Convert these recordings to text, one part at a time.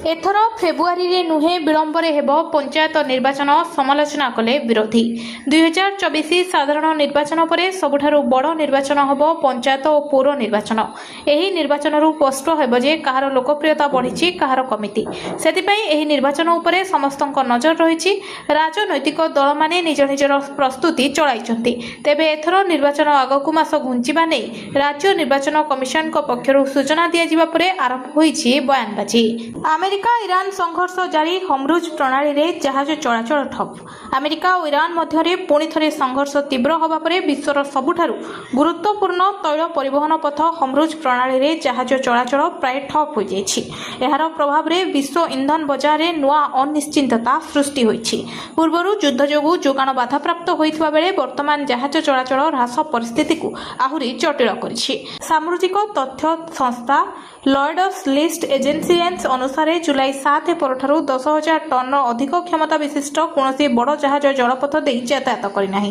एथर February नुहे विलंबरे हेब पंचायत निर्वाचन समालोचना कले विरोधी 2024 साधारण निर्वाचन पर सबुठारु बड़ निर्वाचन हेब पंचायत और पौर निर्वाचन। एही निर्वाचन स्पष्ट हेब जे कहार लोकप्रियता बढ़ी कहार कमिटी से निर्वाचन उपरे समस्तक नजर रही। राजनैतिक दल माने निज निजर प्रस्तुति चलाइछन्ति। तेबे एथर निर्वाचन आगकु मास घुंचिबा नै राज्य निर्वाचन कमिशन पक्षरु सूचना दिया जिबा परे आरंभ होईछि बयानबाजी। अमेरिका ईरान संघर्ष जारी होमरुज प्रणाली रे जहाज चलाचल ठप। अमेरिका और ईरान मध्य पुणी थे संघर्ष तीव्र होगा पर विश्वर सबुठारु गुरुत्वपूर्ण तैल परिवहन पथ होमरुज प्रणाली रे जहाज चलाचल प्राय ठप हो जाइछि। एहार प्रभाव रे विश्व इंधन बजार रे नुआ अनिश्चितता सृष्टि होइछि। पूर्वरु युद्ध जोगु जोगाण बाधाप्राप्त होइथिबा बेले वर्तमान जहाज चलाचल ह्रास परिस्थिति को आहुरी जटिल करिछि। सामुद्रिक तथ्य संस्था लॉयड्स लिस्ट एजेंसी अनुसार जुलाई 7 परठारु 10,000 टन अधिक क्षमता विशिष्ट कौनसी बड़ जहाज जलपथ दे यातायात करना।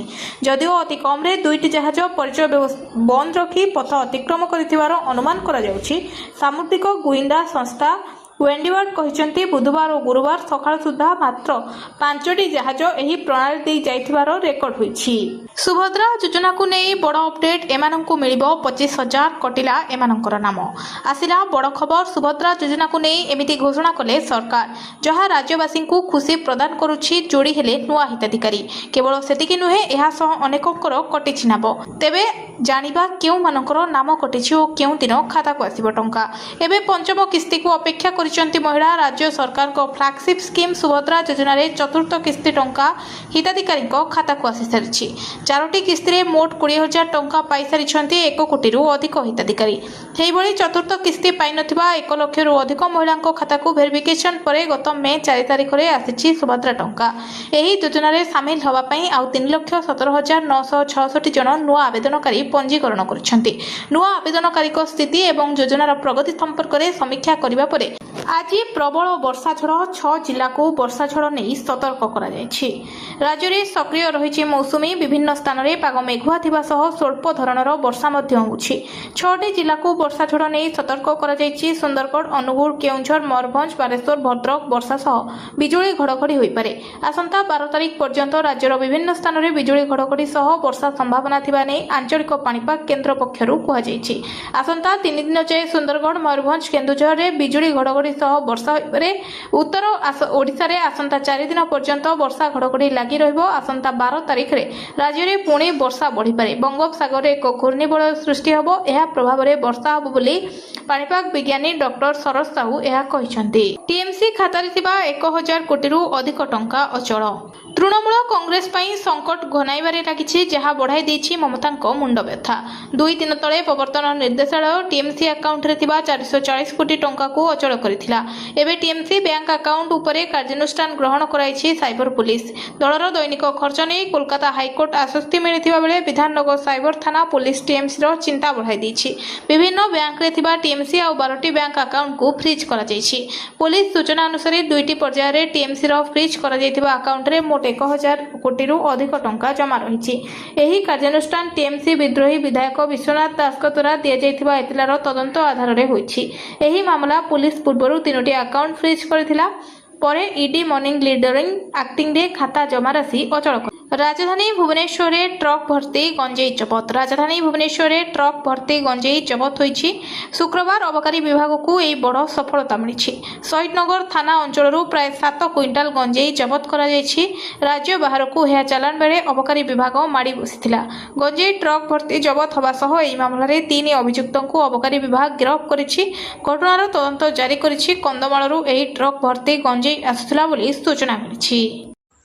जदिओ अति कम रे 2टी जहाज परिचय बंद रखी पथ अतिक्रम कर अनुमान करा जाउछि। सामुद्रिक गुइंदा संस्था वेंडीवार्ड कहते बुधवार और गुरुवार सकाळ सुधा मात्र 5टी जहाज एही प्रणाली दे जाइथिबार रेकर्ड होइछि। सुभद्रा योजना को नहीं बड़ अपडेट एमानंकु मिलिबो 25,000 कटिला एमानंकर नाम। आसिला बड़ खबर सुभद्रा योजना को नहीं एमिति घोषणा कले सरकार जहाँ राज्यवासी को खुशी प्रदान करुछि। जोड़ी हेले नुआ हिताधिकारी केवल सेतिकी नुहे एहा सह अनेकंकर कटिछि नाम। तेबे जानिबा केउ मानकर नाम कटिछि ओ केउ दिन खाता को आसीबो टंका। एबे पंचम किस्ती को अपेक्षा करिसंती महिला। राज्य सरकार को फ्लैगशिप स्कीम सुभद्रा योजना रे चतुर्थ किस्ती टंका हिताधिकारी खाता को आसी सारिछि। 4टी किस्ती रे मोट 20,000 टंका पाई सारिछंती 1 कोटीरु अधिक हिताधिकारी। सेहिभଳି चतुर्थ किस्ती पाई नथिबा 1 लक्षरु अधिक महिला खाता को वेरिफिकेशन परे गत मे 4 तारिख रे आसिछि सुभद्रा टंका। एही योजना रे शामिल होबा पई आ 3,17,966 जन नुआ आवेदनकारी पंजीकरण करिसंती। नुआ आवेदनकारी को स्थिति एवं योजनार प्रगति संपर्क में समीक्षा करबा परे आज प्रबल वर्षा झड़ 6 जिला को वर्षा झड़ नहीं सतर्क करा जायछि। राज्य में सक्रिय रही मौसुमी विभिन्न स्थान में पाग मेघुआ थिबा सह स्वल्प धरणर वर्षा मध्य होउछि। 6टी जिला को वर्षा झड़ नहीं सतर्क करा जायछि। सुंदरगढ़ अनुगुल केउंझर मयूरभंज बालेश्वर भद्रक वर्षा सह बिजुली घड़घड़ी होई पारे। आसंता 12 तारिख पर्यंत राज्यर विभिन्न स्थान में बिजुली घड़घड़ी सह वर्षा संभावना थिबा नै आंचलिक पाणीपाग केन्द्र पक्षरु कुहा जायछि। आसंता 3 दिन जाए सुंदरगढ़ मयूरभंज केन्दुझर रे बिजुली घड़घड़ी सह वर्षा रे उत्तर ओडिशा रे आसंता 4 दिन पर्यंत वर्षा घड़घड़ी लगी रहिबो। आसंता 12 तारिख रे राज्य रे पुणी वर्षा बढ़ी पारे। बंगोपसागर रे एक घूर्णिबलय सृष्टि हेबो। एहा प्रभाव रे वर्षा हेबो बोली पाणीपाग विज्ञानी डॉक्टर सरस साहू एहा कहिसंती। टीएमसी खाता रे थिबा 1,000 कोटीरु अधिक टंका अचल। तृणमूल कांग्रेस पई संकट घनाइबारे लागिछि जहा बढ़ाई देछि ममतांको मुंड व्यथा। 2 दिन तले प्रवर्तन निर्देशालय टीएमसी अकाउंट रे थिबा 440 कोटी टंका को अचल करिथिला। एबे टीएमसी बैंक अकाउंट उपरे कार्यानुष्ठान ग्रहण कराइछि साइबर पुलिस। दलर दैनिक खर्च नै कोलकाता हाईकोर्ट आश्वस्ति मिलिथिबा बेले विधाननगर साइबर थाना पुलिस टीएमसी रो चिंता बढ़ाई देछि। विभिन्न बैंक रे थिबा टीएमसी आ 12टी बैंक अकाउंट को फ्रीज करा जाइछि। पुलिस सूचना अनुसार 2टी पर्याय रे टीएमसी रो फ्रीज करा जाइथिबा अकाउंट रे मोट 1,000 कोटीरु अधिक टंका जमा रहिछि। एही कार्यानुष्ठान टीएमसी विद्रोही विधायक विश्वनाथ दास द्वारा दिया जाइथिबा एतलार तदंत आधार रे होइछि। एही मामला पुलिस पूर्वरु 3टी अकाउंट फ्रीज करथिला। परे ईडी मॉर्निंग लीडरिंग एक्टिंग रे खाता जमा राशि अचल। राजधानी भुवनेश्वर में ट्रक भर्ती गंजेई जबत। राजधानी भुवनेश्वर में ट्रक भर्ती गंजेई जबत होइछि। शुक्रवार अबकारी विभाग को एक बड़ सफलता मिली। शहीदनगर थाना अंचल प्राय 7 क्विंटाल गंजेई जबत करा जायछि। राज्य बाहर को यह चालान बेले अबकारी विभाग माड़ी बसिथिला। गंजेई ट्रक भर्ती जबत होबा सह एही मामला रे 3 अभियुक्तों को अबकारी विभाग गिरफ्त करिछि। घटनार तदंत जारी करिछि। कंदमालरू एही ट्रक भर्ती गंजेई आसुथिला बोली सूचना मिलिछि।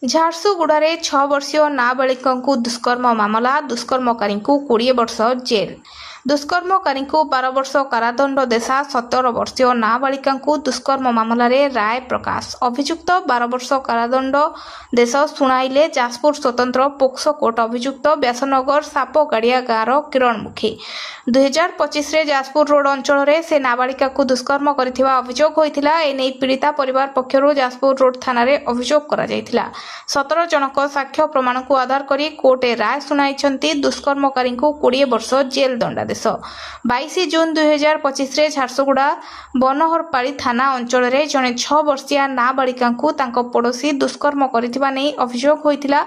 झारसुगुड़ारे 6 वर्षीय नाबालिका दुष्कर्म मामला। दुष्कर्मकारी 20 वर्ष जेल। दुष्कर्मकारी 12 वर्ष कारादंड देशा। 17 वर्षीय नाबालिका दुष्कर्म मामला रे राय प्रकाश। अभियुक्त 12 वर्ष कारादंड देश शुणाइले जाजपुर स्वतंत्र पोक्सो कोर्ट। अभियुक्त व्यासनगर सापगाड़िया गाँव किरण मुखी। 2025 रे जाजपुर रोड अंचल रे से नाबालिका दुष्कर्म करथिबा अभियोग होइथिला। एनै पीड़िता परिवार पक्षरु जाजपुर रोड थाना रे अभियोग करा जायथिला। 17 जनक साक्ष्य प्रमाण को आधार करी कोर्टे राय शुणाइछंती। दुष्कर्मकारी 20 वर्ष जेल दंडादेश। ଶେଷ। 22 ଜୁନ୍ 2025ରେ ଝାରସୁଗୁଡ଼ା ବନହରପାଳି ଥାନା ଅଞ୍ଚଳରେ ଜଣେ 6 ବର୍ଷୀୟା ନାବାଳିକାଙ୍କୁ ତାଙ୍କ ପଡ଼ୋଶୀ ଦୁଷ୍କର୍ମ କରିଥିବା ନେଇ ଅଭିଯୋଗ ହୋଇଥିଲା।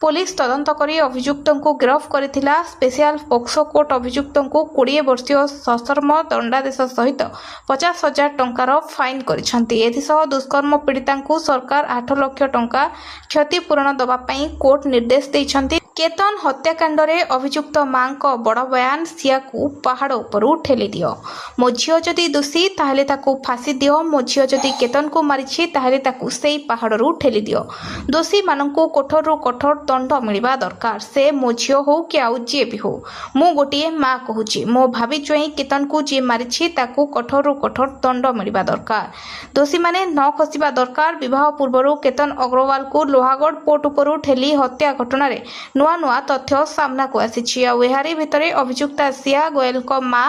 ପୋଲିସ ତଦନ୍ତ କରି ଅଭିଯୁକ୍ତଙ୍କୁ ଗିରଫ କରିଥିଲା। ସ୍ପେଶାଲ ପୋକ୍ସୋ କୋର୍ଟ ଅଭିଯୁକ୍ତଙ୍କୁ 20 ବର୍ଷୀୟ ସଶ୍ରମ ଦଣ୍ଡାଦେଶ ସହିତ 50,000 ଟଙ୍କାର ଫାଇନ କରିଛନ୍ତି। ଏଥିସହ ଦୁଷ୍କର୍ମ ପୀଡ଼ିତାଙ୍କୁ ସରକାର 8 ଲକ୍ଷ ଟଙ୍କା କ୍ଷତିପୂରଣ ଦେବା ପାଇଁ କୋର୍ଟ ନିର୍ଦ୍ଦେଶ ଦେଇଛନ୍ତି। କେତନ ହତ୍ୟାକାଣ୍ଡରେ ଅଭିଯୁକ୍ତ ମାଙ୍କ ବଡ଼ ବୟାନ, ସିଆକୁ ପାହାଡ଼ ଉପରୁ ଠେଲି ଦିଅ। ମୋ ଝିଅ ଯଦି ଦୋଷୀ ତାହେଲେ ତାକୁ ଫାଶୀ ଦିଅ। ମୋ ଝିଅ ଯଦି କେତନକୁ ମାରିଛି ତାହେଲେ ତାକୁ ସେଇ ପାହାଡ଼ରୁ ଠେଲି ଦିଅ। ଦୋଷୀମାନଙ୍କୁ କଠୋରରୁ କଠୋର ଦଣ୍ଡ ମିଳିବା ଦରକାର। ସେ ମୋ ଝିଅ ହଉ କି ଆଉ ଯିଏ ବି ହଉ। ମୁଁ ଗୋଟିଏ ମା କହୁଛି, ମୋ ଭାବି ଜ୍ୱାଇଁ କେତନକୁ ଯିଏ ମାରିଛି ତାକୁ କଠୋରରୁ କଠୋର ଦଣ୍ଡ ମିଳିବା ଦରକାର। ଦୋଷୀମାନେ ନ ଖସିବା ଦରକାର। ବିବାହ ପୂର୍ବରୁ କେତନ ଅଗ୍ରୱାଲକୁ ଲୋହାଗଡ଼ ପୋର୍ଟ ଉପରୁ ଠେଲି ହତ୍ୟା ଘଟଣାରେ ନୂଆ ନୂଆ ତଥ୍ୟ ସାମ୍ନାକୁ ଆସିଛି। ଆଉ ଏହାରି ଭିତରେ ଅଭିଯୁକ୍ତା ସିଆ ଗୋଏଲଙ୍କ ମା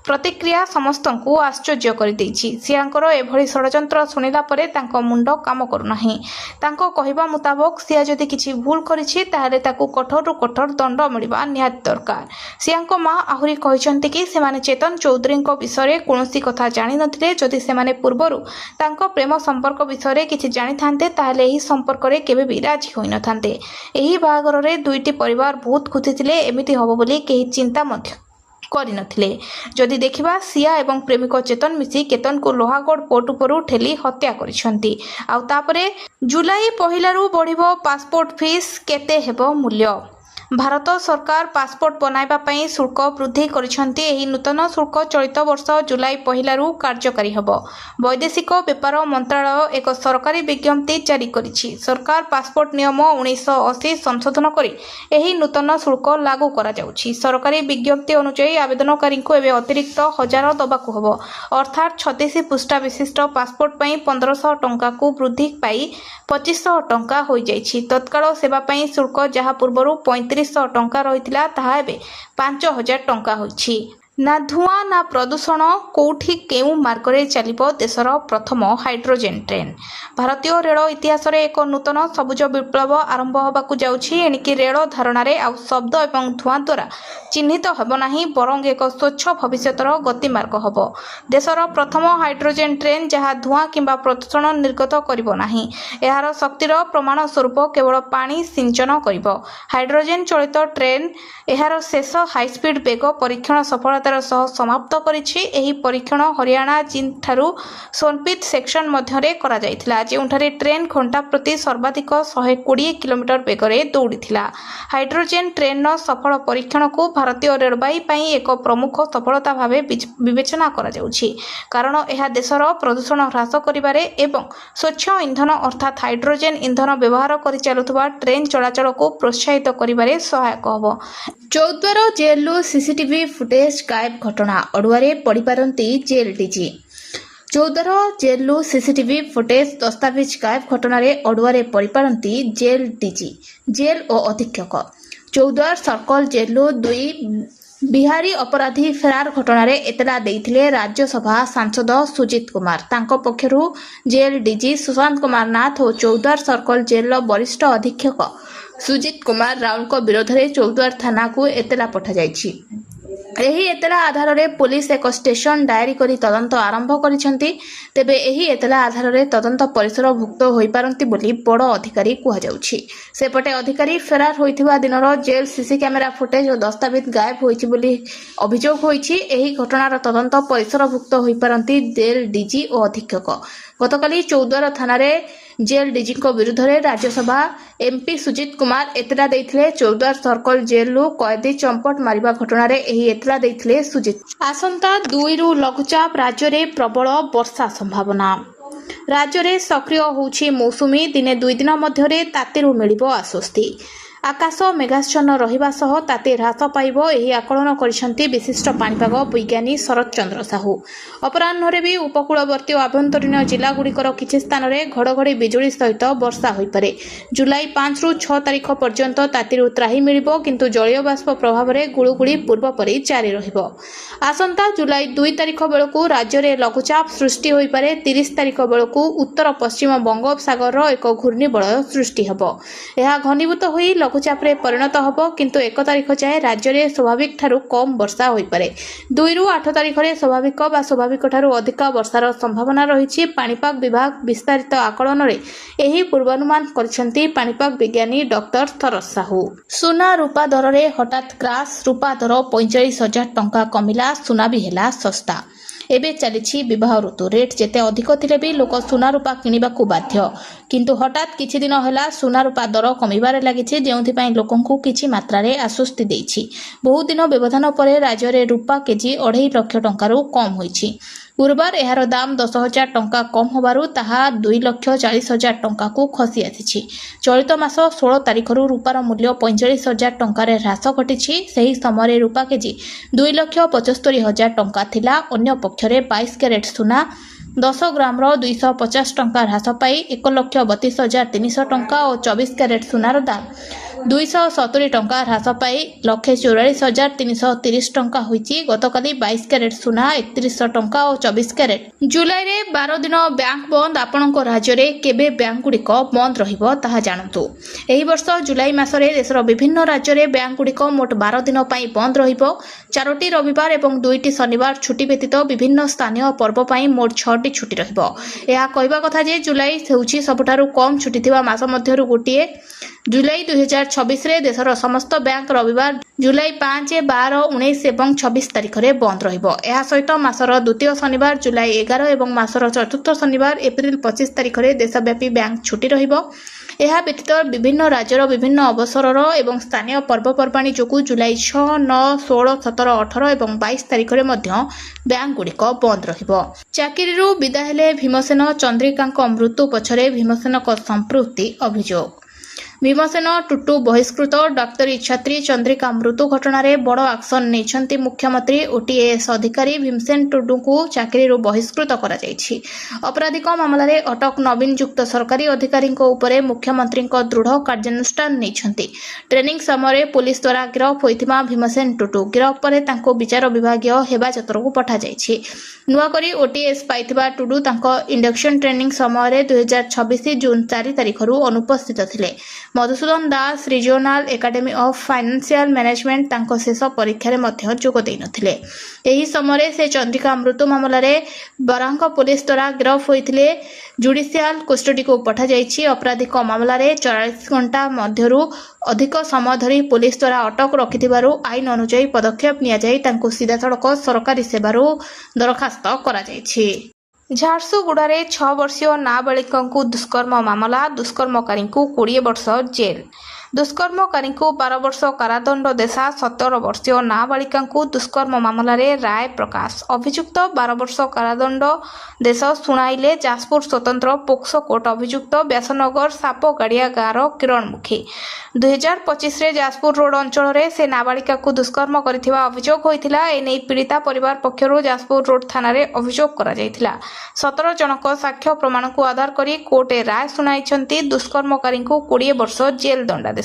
ପ୍ରତିକ୍ରିୟା ସମସ୍ତଙ୍କୁ ଆଶ୍ଚର୍ଯ୍ୟ କରିଦେଇଛି। ସିଆଙ୍କର ଏଭଳି ଷଡ଼ଯନ୍ତ୍ର ଶୁଣିଲା ପରେ ତାଙ୍କ ମୁଣ୍ଡ କାମ କରୁନାହିଁ। ତାଙ୍କ କହିବା ମୁତାବକ ସିଆ ଯଦି କିଛି ଭୁଲ କରିଛି ତାହେଲେ ତାକୁ କଠୋରରୁ କଠୋର ଦଣ୍ଡ ମିଳିବା ନିହାତି ଦରକାର। ସିଆଙ୍କ ମା ଆହୁରି କହିଛନ୍ତି କି ସେମାନେ ଚେତନ ଚୌଧୁରୀଙ୍କ ବିଷୟରେ କୌଣସି କଥା ଜାଣିନଥିଲେ। ଯଦି ସେମାନେ ପୂର୍ବରୁ ତାଙ୍କ ପ୍ରେମ ସମ୍ପର୍କ ବିଷୟରେ କିଛି ଜାଣିଥାନ୍ତେ ତାହେଲେ ଏହି ସମ୍ପର୍କରେ କେବେ ବି ରାଜି ହୋଇନଥାନ୍ତେ। ଏହି ବାହାଘରରେ ଦୁଇଟି ପରିବାର ବହୁତ ଖୁସି ଥିଲେ। ଏମିତି ହେବ ବୋଲି କେହି ଚିନ୍ତା ମଧ୍ୟ କରିନଥିଲେ। ଯଦି ଦେଖିବା ସିଆ ଏବଂ ପ୍ରେମିକ ଚେତନ ମିଶି କେତନକୁ ଲୋହାଗଡ଼ ପୋର୍ଟ ଉପରୁ ଠେଲି ହତ୍ୟା କରିଛନ୍ତି। ଆଉ ତାପରେ ଜୁଲାଇ 1ରୁ ବଢ଼ିବ ପାସପୋର୍ଟ ଫିସ୍। କେତେ ହେବ ମୂଲ୍ୟ? ଭାରତ ସରକାର ପାସପୋର୍ଟ ବନାଇବା ପାଇଁ ଶୁଳ୍କ ବୃଦ୍ଧି କରିଛନ୍ତି। ଏହି ନୂତନ ଶୁଳ୍କ ଚଳିତ ବର୍ଷ ଜୁଲାଇ 1ରୁ କାର୍ଯ୍ୟକାରୀ ହେବ। ବୈଦେଶିକ ବ୍ୟାପାର ମନ୍ତ୍ରଣାଳୟ ଏକ ସରକାରୀ ବିଜ୍ଞପ୍ତି ଜାରି କରିଛି। ସରକାର ପାସପୋର୍ଟ ନିୟମ 1980 ସଂଶୋଧନ କରି ଏହି ନୂତନ ଶୁଳ୍କ ଲାଗୁ କରାଯାଉଛି। ସରକାରୀ ବିଜ୍ଞପ୍ତି ଅନୁଯାୟୀ ଆବେଦନକାରୀଙ୍କୁ ଏବେ ଅତିରିକ୍ତ 1000 ଦେବାକୁ ହେବ। ଅର୍ଥାତ୍ 36 ପୃଷ୍ଠା ବିଶିଷ୍ଟ ପାସପୋର୍ଟ ପାଇଁ 1500 ଟଙ୍କାକୁ ବୃଦ୍ଧି ପାଇ 2500 ଟଙ୍କା ହୋଇଯାଇଛି। ତତ୍କାଳ ସେବା ପାଇଁ ଶୁଳ୍କ ଯାହା ପୂର୍ବରୁ 3500 ଟଙ୍କା ରହିଥିଲା ତାହା ଏବେ 5000 ଟଙ୍କା ହୋଇଛି। ନା ଧୂଆଁ ନା ପ୍ରଦୂଷଣ, କୋଉଠି କେଉଁ ମାର୍ଗରେ ଚାଲିବ ଦେଶର ପ୍ରଥମ ହାଇଡ୍ରୋଜେନ୍ ଟ୍ରେନ୍? ଭାରତୀୟ ରେଳ ଇତିହାସରେ ଏକ ନୂତନ ସବୁଜ ବିପ୍ଳବ ଆରମ୍ଭ ହେବାକୁ ଯାଉଛି। ଏଣିକି ରେଳ ଧାରଣାରେ ଆଉ ଶବ୍ଦ ଏବଂ ଧୂଆଁ ଦ୍ୱାରା ଚିହ୍ନିତ ହେବ ନାହିଁ, ବରଂ ଏକ ସ୍ୱଚ୍ଛ ଭବିଷ୍ୟତର ଗତିମାର୍ଗ ହେବ। ଦେଶର ପ୍ରଥମ ହାଇଡ୍ରୋଜେନ୍ ଟ୍ରେନ୍ ଯାହା ଧୂଆଁ କିମ୍ବା ପ୍ରଦୂଷଣ ନିର୍ଗତ କରିବ ନାହିଁ। ଏହାର ଶକ୍ତିର ପ୍ରମାଣ ସ୍ୱରୂପ କେବଳ ପାଣି ସିଞ୍ଚନ କରିବ। ହାଇଡ୍ରୋଜେନ୍ ଚାଳିତ ଟ୍ରେନ୍ ଏହାର ଶେଷ ହାଇସ୍ପିଡ୍ ବେଗ ପରୀକ୍ଷଣ ସଫଳତାର ସହ ସମାପ୍ତ କରିଛି। ଏହି ପରୀକ୍ଷଣ ହରିୟାଣା ଠାରୁ ସୋନପିତ ସେକ୍ସନ ମଧ୍ୟରେ କରାଯାଇଥିଲା, ଯେଉଁଠାରେ ଟ୍ରେନ୍ ଘଣ୍ଟା ପ୍ରତି ସର୍ବାଧିକ 120 କିଲୋମିଟର ବେଗରେ ଦୌଡ଼ିଥିଲା। ହାଇଡ୍ରୋଜେନ୍ ଟ୍ରେନ୍ର ସଫଳ ପରୀକ୍ଷଣକୁ ଭାରତୀୟ ରେଳବାଇ ପାଇଁ ଏକ ପ୍ରମୁଖ ସଫଳତା ଭାବେ ବିବେଚନା କରାଯାଉଛି, କାରଣ ଏହା ଦେଶର ପ୍ରଦୂଷଣ ହ୍ରାସ କରିବାରେ ଏବଂ ସ୍ୱଚ୍ଛ ଇନ୍ଧନ ଅର୍ଥାତ୍ ହାଇଡ୍ରୋଜେନ୍ ଇନ୍ଧନ ବ୍ୟବହାର କରି ଚାଲୁଥିବା ଟ୍ରେନ୍ ଚଳାଚଳକୁ ପ୍ରୋତ୍ସାହିତ କରିବାରେ ସହାୟକ ହେବ। ଚୌଦ୍ୱାର ଜେଲ୍ରୁ ସିସିଟିଭି ଫୁଟେଜ୍ ଗାୟବ ଘଟଣା, ଅଡ଼ୁଆରେ ପଡ଼ିପାରନ୍ତି ଜେଲ୍ ଡିଜି। ଚୌଦ୍ୱାର ଜେଲ୍ରୁ ସିସିଟିଭି ଫୁଟେଜ୍ ଦସ୍ତାବିଜ ଗାୟବ ଘଟଣାରେ ଅଡ଼ୁଆରେ ପଡ଼ିପାରନ୍ତି ଜେଲ୍ ଡିଜି, ଜେଲ୍ ଓ ଅଧୀକ୍ଷକ। ଚୌଦ୍ୱାର ସର୍କଲ ଜେଲ୍ରୁ 2 ବିହାରୀ ଅପରାଧୀ ଫେରାର ଘଟଣାରେ ଏତଲା ଦେଇଥିଲେ ରାଜ୍ୟସଭା ସାଂସଦ ସୁଜିତ କୁମାର। ତାଙ୍କ ପକ୍ଷରୁ ଜେଲ୍ ଡିଜି ସୁଶାନ୍ତ କୁମାର ନାଥ ଓ ଚୌଦ୍ୱାର ସର୍କଲ ଜେଲ୍ର ବରିଷ୍ଠ ଅଧୀକ୍ଷକ ସୁଜିତ କୁମାର ରାଉଙ୍କ ବିରୋଧରେ ଚୌଦ୍ୱାର ଥାନାକୁ ଏତଲା ପଠାଯାଇଛି। ଏହି ଏତଲା ଆଧାରରେ ପୋଲିସ ଏକ ଷ୍ଟେସନ ଡାଏରୀ କରି ତଦନ୍ତ ଆରମ୍ଭ କରିଛନ୍ତି। ତେବେ ଏହି ଏତଲା ଆଧାରରେ ତଦନ୍ତ ପରିସରଭୁକ୍ତ ହୋଇପାରନ୍ତି ବୋଲି ବଡ଼ ଅଧିକାରୀ କୁହାଯାଉଛି। ସେପଟେ ଅଧିକାରୀ ଫେରାର ହୋଇଥିବା ଦିନର ଜେଲ୍ ସିସି କ୍ୟାମେରା ଫୁଟେଜ୍ ଓ ଦସ୍ତାବିଜ ଗାୟବ ହୋଇଛି ବୋଲି ଅଭିଯୋଗ ହୋଇଛି। ଏହି ଘଟଣାର ତଦନ୍ତ ପରିସରଭୁକ୍ତ ହୋଇପାରନ୍ତି ଜେଲ୍ ଡିଜି ଓ ଅଧୀକ୍ଷକ। ଗତକାଲି ଚୌଦ୍ୱାର ଥାନାରେ ଜେଲ୍ ଡିଜିଙ୍କ ବିରୁଦ୍ଧରେ ରାଜ୍ୟସଭା ଏମ୍ପି ସୁଜିତ କୁମାର ଏତଲା ଦେଇଥିଲେ। ଚୌଦ୍ୱାର ସର୍କଲ ଜେଲ୍ରୁ କଏଦୀ ଚମ୍ପଟ ମାରିବା ଘଟଣାରେ ଏହି ଏତଲା ଦେଇଥିଲେ ସୁଜିତ। ଆସନ୍ତା 2ରୁ ଲଘୁଚାପ, ରାଜ୍ୟରେ ପ୍ରବଳ ବର୍ଷା ସମ୍ଭାବନା। ରାଜ୍ୟରେ ସକ୍ରିୟ ହେଉଛି ମୌସୁମୀ। ଦିନେ 2 ଦିନ ମଧ୍ୟରେ ତାତିରୁ ମିଳିବ ଆଶ୍ୱସ୍ତି। ଆକାଶ ମେଘାଚ୍ଛନ୍ନ ରହିବା ସହ ତାତି ହ୍ରାସ ପାଇବ, ଏହି ଆକଳନ କରିଛନ୍ତି ବିଶିଷ୍ଟ ପାଣିପାଗ ବିଜ୍ଞାନୀ ଶରତ ଚନ୍ଦ୍ର ସାହୁ। ଅପରାହ୍ନରେ ବି ଉପକୂଳବର୍ତ୍ତୀ ଓ ଆଭ୍ୟନ୍ତରୀଣ ଜିଲ୍ଲାଗୁଡ଼ିକର କିଛି ସ୍ଥାନରେ ଘଡ଼ଘଡ଼ି ବିଜୁଳି ସହିତ ବର୍ଷା ହୋଇପାରେ। ଜୁଲାଇ 5ରୁ 6 ତାରିଖ ପର୍ଯ୍ୟନ୍ତ ତାତିରୁ ତ୍ରାହି ମିଳିବ, କିନ୍ତୁ ଜଳୀୟ ବାଷ୍ପ ପ୍ରଭାବରେ ଗୁଳୁଗୁଳି ପୂର୍ବ ପରି ଜାରି ରହିବ। ଆସନ୍ତା ଜୁଲାଇ 2 ତାରିଖ ବେଳକୁ ରାଜ୍ୟରେ ଲଘୁଚାପ ସୃଷ୍ଟି ହୋଇପାରେ। 30 ତାରିଖ ବେଳକୁ ଉତ୍ତର ପଶ୍ଚିମ ବଙ୍ଗୋପସାଗରର ଏକ ଘୂର୍ଣ୍ଣିବଳୟ ସୃଷ୍ଟି ହେବ। ଏହା ଘନୀଭୂତ ହୋଇ ଲଘୁଚାପରେ ପରିଣତ ହେବ କିନ୍ତୁ 1 ତାରିଖ ଯାଏଁ ରାଜ୍ୟରେ ସ୍ୱାଭାବିକ ଠାରୁ କମ୍ ବର୍ଷା ହୋଇପାରେ। 2 ରୁ 8 ତାରିଖରେ ସ୍ୱାଭାବିକ ବା ସ୍ୱାଭାବିକଠାରୁ ଅଧିକ ବର୍ଷାର ସମ୍ଭାବନା ରହିଛି। ପାଣିପାଗ ବିଭାଗ ବିସ୍ତାରିତ ଆକଳନରେ ଏହି ପୂର୍ବାନୁମାନ କରିଛନ୍ତି ପାଣିପାଗ ବିଜ୍ଞାନୀ ଡକ୍ଟର ଶରତ ସାହୁ। ସୁନା ରୂପା ଦରରେ ହଠାତ୍ କ୍ରାସ୍, ରୂପା ଦର 45,000 ଟଙ୍କା କମିଲା, ସୁନା ବି ହେଲା ଶସ୍ତା। ଏବେ ଚାଲିଛି ବିବାହ ଋତୁ। ରେଟ୍ ଯେତେ ଅଧିକ ଥିଲେ ବି ଲୋକ ସୁନା ରୂପା କିଣିବାକୁ ବାଧ୍ୟ। କିନ୍ତୁ ହଠାତ୍ କିଛି ଦିନ ହେଲା ସୁନା ରୂପା ଦର କମିବାରେ ଲାଗିଛି, ଯେଉଁଥିପାଇଁ ଲୋକଙ୍କୁ କିଛି ମାତ୍ରାରେ ଆଶ୍ୱସ୍ତି ଦେଇଛି। ବହୁ ଦିନ ବ୍ୟବଧାନ ପରେ ରାଜ୍ୟରେ ରୂପା କେଜି 2.5 ଲକ୍ଷ ଟଙ୍କାରୁ କମ୍ ହୋଇଛି। ଗୁରୁବାର ଏହାର ଦାମ 10,000 ଟଙ୍କା କମ୍ ହେବାରୁ ତାହା 2,40,000 ଟଙ୍କାକୁ ଖସି ଆସିଛି। ଚଳିତ ମାସ 16 ତାରିଖରୁ ରୂପାର ମୂଲ୍ୟ 45,000 ଟଙ୍କାରେ ହ୍ରାସ ଘଟିଛି। ସେହି ସମୟରେ ରୂପା କେଜି 2,75,000 ଟଙ୍କା ଥିଲା। ଅନ୍ୟପକ୍ଷରେ 22 କ୍ୟାରେଟ୍ ସୁନା 10 ଗ୍ରାମର 250 ଟଙ୍କା ହ୍ରାସ ପାଇ 1,32,300 ଟଙ୍କା ଓ 24 କ୍ୟାରେଟ୍ ସୁନାର ଦାମ 270 ଟଙ୍କା ହ୍ରାସ ପାଇ 1,44,330 ଟଙ୍କା ହୋଇଛି। ଗତକାଲି 22 କ୍ୟାରେଟ୍ ସୁନା 3100 ଟଙ୍କା ଓ 24 କ୍ୟାରେଟ୍। ଜୁଲାଇରେ 12 ଦିନ ବ୍ୟାଙ୍କ ବନ୍ଦ। ଆପଣଙ୍କ ରାଜ୍ୟରେ କେବେ ବ୍ୟାଙ୍କଗୁଡ଼ିକ ବନ୍ଦ ରହିବ ତାହା ଜାଣନ୍ତୁ। ଏହି ବର୍ଷ ଜୁଲାଇ ମାସରେ ଦେଶର ବିଭିନ୍ନ ରାଜ୍ୟରେ ବ୍ୟାଙ୍କଗୁଡ଼ିକ ମୋଟ 12 ଦିନ ପାଇଁ ବନ୍ଦ ରହିବ। 4ଟି ରବିବାର ଏବଂ 2ଟି ଶନିବାର ଛୁଟି ବ୍ୟତୀତ ବିଭିନ୍ନ ସ୍ଥାନୀୟ ପର୍ବ ପାଇଁ ମୋଟ 6ଟି ଛୁଟି ରହିବ। ଏହା କହିବା କଥା ଯେ ଜୁଲାଇ ହେଉଛି ସବୁଠାରୁ କମ୍ ଛୁଟି ଥିବା ମାସ ମଧ୍ୟରୁ ଗୋଟିଏ। ଜୁଲାଇ 2026ରେ ଦେଶର ସମସ୍ତ ବ୍ୟାଙ୍କ ରବିବାର ଜୁଲାଇ 5, 12, 19 ଏବଂ 26 ତାରିଖରେ ବନ୍ଦ ରହିବ। ଏହା ସହିତ ମାସର ଦ୍ୱିତୀୟ ଶନିବାର ଜୁଲାଇ 11 ଏବଂ ମାସର ଚତୁର୍ଥ ଶନିବାର ଏପ୍ରିଲ 25 ତାରିଖରେ ଦେଶବ୍ୟାପୀ ବ୍ୟାଙ୍କ ଛୁଟି ରହିବ। ଏହା ବ୍ୟତୀତ ବିଭିନ୍ନ ରାଜ୍ୟର ବିଭିନ୍ନ ଅବସରର ଏବଂ ସ୍ଥାନୀୟ ପର୍ବପର୍ବାଣୀ ଯୋଗୁଁ ଜୁଲାଇ 6, 9, 16, 17, 18 ଏବଂ 22 ତାରିଖରେ ମଧ୍ୟ ବ୍ୟାଙ୍କଗୁଡ଼ିକ ବନ୍ଦ ରହିବ। ଚାକିରିରୁ ବିଦା ହେଲେ ଭୀମସେନ, ଚନ୍ଦ୍ରିକାଙ୍କ ମୃତ୍ୟୁ ପଛରେ ଭୀମସେନଙ୍କ ସମ୍ପୃକ୍ତି ଅଭିଯୋଗ। ଭୀମସେନ ଟୁଟୁ ବହିଷ୍କୃତ। ଡାକ୍ତରୀ ଛାତ୍ରୀ ଚନ୍ଦ୍ରିକା ମୃତ୍ୟୁ ଘଟଣାରେ ବଡ଼ ଆକ୍ସନ ନେଇଛନ୍ତି ମୁଖ୍ୟମନ୍ତ୍ରୀ। ଓଟିଏଏସ୍ ଅଧିକାରୀ ଭୀମସେନ ଟୁଡୁଙ୍କୁ ଚାକିରିରୁ ବହିଷ୍କୃତ କରାଯାଇଛି। ଅପରାଧିକ ମାମଲାରେ ଅଟକ ନବୀନ ଯୁକ୍ତ ସରକାରୀ ଅଧିକାରୀଙ୍କ ଉପରେ ମୁଖ୍ୟମନ୍ତ୍ରୀଙ୍କ ଦୃଢ଼ କାର୍ଯ୍ୟାନୁଷ୍ଠାନ ନେଇଛନ୍ତି। ଟ୍ରେନିଂ ସମୟରେ ପୁଲିସ ଦ୍ୱାରା ଗିରଫ ହୋଇଥିବା ଭୀମସେନ ଟୁଡୁ ଗିରଫ ପରେ ତାଙ୍କୁ ବିଚାର ବିଭାଗୀୟ ହେପାଜତକୁ ପଠାଯାଇଛି। ନୂଆକରି ଓଟିଏସ୍ ପାଇଥିବା ଟୁଡୁ ତାଙ୍କ ଇଣ୍ଡକ୍ସନ ଟ୍ରେନିଂ ସମୟରେ 2026 ଜୁନ୍ 4 ତାରିଖରୁ ଅନୁପସ୍ଥିତ ଥିଲେ। Madhusudan Das regional academy of financial management ତାଙ୍କ ଶେଷ ପରୀକ୍ଷାରେ ମଧ୍ୟ ଯୋଗ ଦେଇନଥିଲେ। ଏହି ସମୟରେ ସେ ଚନ୍ଦ୍ରିକା ମୃତ୍ୟୁ ମାମଲାରେ ବରାଙ୍ଗ ପୁଲିସ ଦ୍ୱାରା ଗିରଫ ହୋଇଥିଲେ। ଜୁଡିସିଆଲ କଷ୍ଟଡିକୁ ପଠାଯାଇଛି। ଅପରାଧିକ ମାମଲାରେ 44 ଘଣ୍ଟା ମଧ୍ୟରୁ ଅଧିକ ସମୟ ଧରି ପୁଲିସ ଦ୍ୱାରା ଅଟକ ରଖିଥିବାରୁ ଆଇନ ଅନୁଯାୟୀ ପଦକ୍ଷେପ ନିଆଯାଇ ତାଙ୍କୁ ସିଧାସଳଖ ସରକାରୀ ସେବାରୁ ଦରଖାସ୍ତ କରାଯାଇଛି। ଝାରସୁଗୁଡ଼ାରେ 6 ବର୍ଷୀୟ ନାବାଳିକାଙ୍କୁ ଦୁଷ୍କର୍ମ ମାମଲା, ଦୁଷ୍କର୍ମକାରୀଙ୍କୁ 20 ବର୍ଷ ଜେଲ୍। ଦୁଷ୍କର୍ମକାରୀଙ୍କୁ 12 ବର୍ଷ କାରାଦଣ୍ଡ ଦେଶା 17 ବର୍ଷୀୟ ନାବାଳିକାଙ୍କୁ ଦୁଷ୍କର୍ମ ମାମଲାରେ ରାୟ ପ୍ରକାଶ। ଅଭିଯୁକ୍ତ 12 ବର୍ଷ କାରାଦଣ୍ଡ ଦେଶ ଶୁଣାଇଲେ ଯାଜପୁର ସ୍ୱତନ୍ତ୍ର ପୋକ୍ସୋ କୋର୍ଟ। ଅଭିଯୁକ୍ତ ବ୍ୟାସନଗର ସାପଗାଡ଼ିଆ ଗାଁର କିରଣ ମୁଖୀ। 2025ରେ ଯାଜପୁର ରୋଡ୍ ଅଞ୍ଚଳରେ ସେ ନାବାଳିକାକୁ ଦୁଷ୍କର୍ମ କରିଥିବା ଅଭିଯୋଗ ହୋଇଥିଲା। ଏନେଇ ପୀଡ଼ିତା ପରିବାର ପକ୍ଷରୁ ଯାଜପୁର ରୋଡ୍ ଥାନାରେ ଅଭିଯୋଗ କରାଯାଇଥିଲା। 17 ଜଣଙ୍କ ସାକ୍ଷ୍ୟ ପ୍ରମାଣକୁ ଆଧାର କରି କୋର୍ଟ ଏ ରାୟ ଶୁଣାଇଛନ୍ତି। ଦୁଷ୍କର୍ମକାରୀଙ୍କୁ 20 ବର୍ଷ ଜେଲ୍ ଦଣ୍ଡାଦେଶ।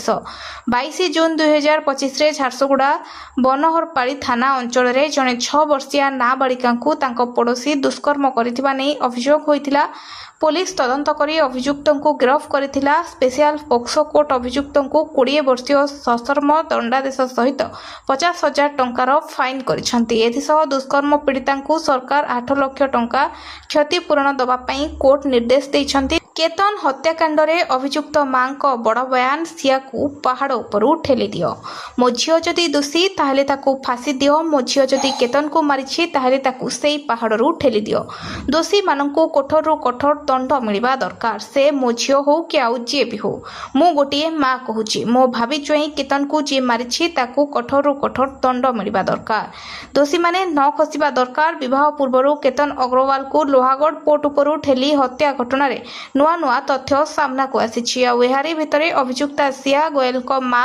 22 ଜୁନ୍ 2025ରେ ଝାରସୁଗୁଡ଼ା ବନହରପାଳି ଥାନା ଅଞ୍ଚଳରେ ଜଣେ 6 ବର୍ଷୀୟା ନାବାଳିକାଙ୍କୁ ତାଙ୍କ ପଡ଼ୋଶୀ ଦୁଷ୍କର୍ମ କରିଥିବା ନେଇ ଅଭିଯୋଗ ହୋଇଥିଲା। ପୋଲିସ ତଦନ୍ତ କରି ଅଭିଯୁକ୍ତଙ୍କୁ ଗିରଫ କରିଥିଲା। ସ୍ପେଶାଲ ପୋକ୍ସୋ କୋର୍ଟ ଅଭିଯୁକ୍ତଙ୍କୁ 20 ବର୍ଷୀୟ ସଶ୍ରମ ଦଣ୍ଡାଦେଶ ସହିତ 50,000 ଟଙ୍କାର ଫାଇନ୍ କରିଛନ୍ତି। ଏଥିସହ ଦୁଷ୍କର୍ମ ପୀଡ଼ିତାଙ୍କୁ ସରକାର 8 ଲକ୍ଷ ଟଙ୍କା କ୍ଷତିପୂରଣ ଦେବା ପାଇଁ କୋର୍ଟ ନିର୍ଦ୍ଦେଶ ଦେଇଛନ୍ତି। କେତନ ହତ୍ୟାକାଣ୍ଡରେ ଅଭିଯୁକ୍ତ ମାଙ୍କ ବଡ଼ ବୟାନ, ସିଆକୁ ପାହାଡ଼ ଉପରୁ ଠେଲି ଦିଅ। ମୋ ଝିଅ ଯଦି ଦୋଷୀ ତାହେଲେ ତାକୁ ଫାଶୀ ଦିଅ। ମୋ ଝିଅ ଯଦି କେତନକୁ ମାରିଛି ତାହେଲେ ତାକୁ ସେଇ ପାହାଡ଼ରୁ ଠେଲି ଦିଅ। ଦୋଷୀମାନଙ୍କୁ କଠୋରରୁ କଠୋର ଦଣ୍ଡ ମିଳିବା ଦରକାର। ସେ ମୋ ଝିଅ ହେଉ କି ଆଉ ଯିଏ ବି ହେଉ। ମୁଁ ଗୋଟିଏ ମା କହୁଛି, ମୋ ଭାବି ଜ୍ୱାଇଁ କେତନକୁ ଯିଏ ମାରିଛି ତାକୁ କଠୋରରୁ କଠୋର ଦଣ୍ଡ ମିଳିବା ଦରକାର। ଦୋଷୀମାନେ ନ ଖସିବା ଦରକାର। ବିବାହ ପୂର୍ବରୁ କେତନ ଅଗ୍ରୱାଲକୁ ଲୋହାଗଡ଼ ପୋର୍ଟ ଉପରୁ ଠେଲି ହତ୍ୟା ଘଟଣାରେ ନୂଆ ନୂଆ ତଥ୍ୟ ସାମ୍ନାକୁ ଆସିଛି। ଆଉ ଏହାରି ଭିତରେ ଅଭିଯୁକ୍ତା ସିଆ ଗୋଏଲଙ୍କ ମା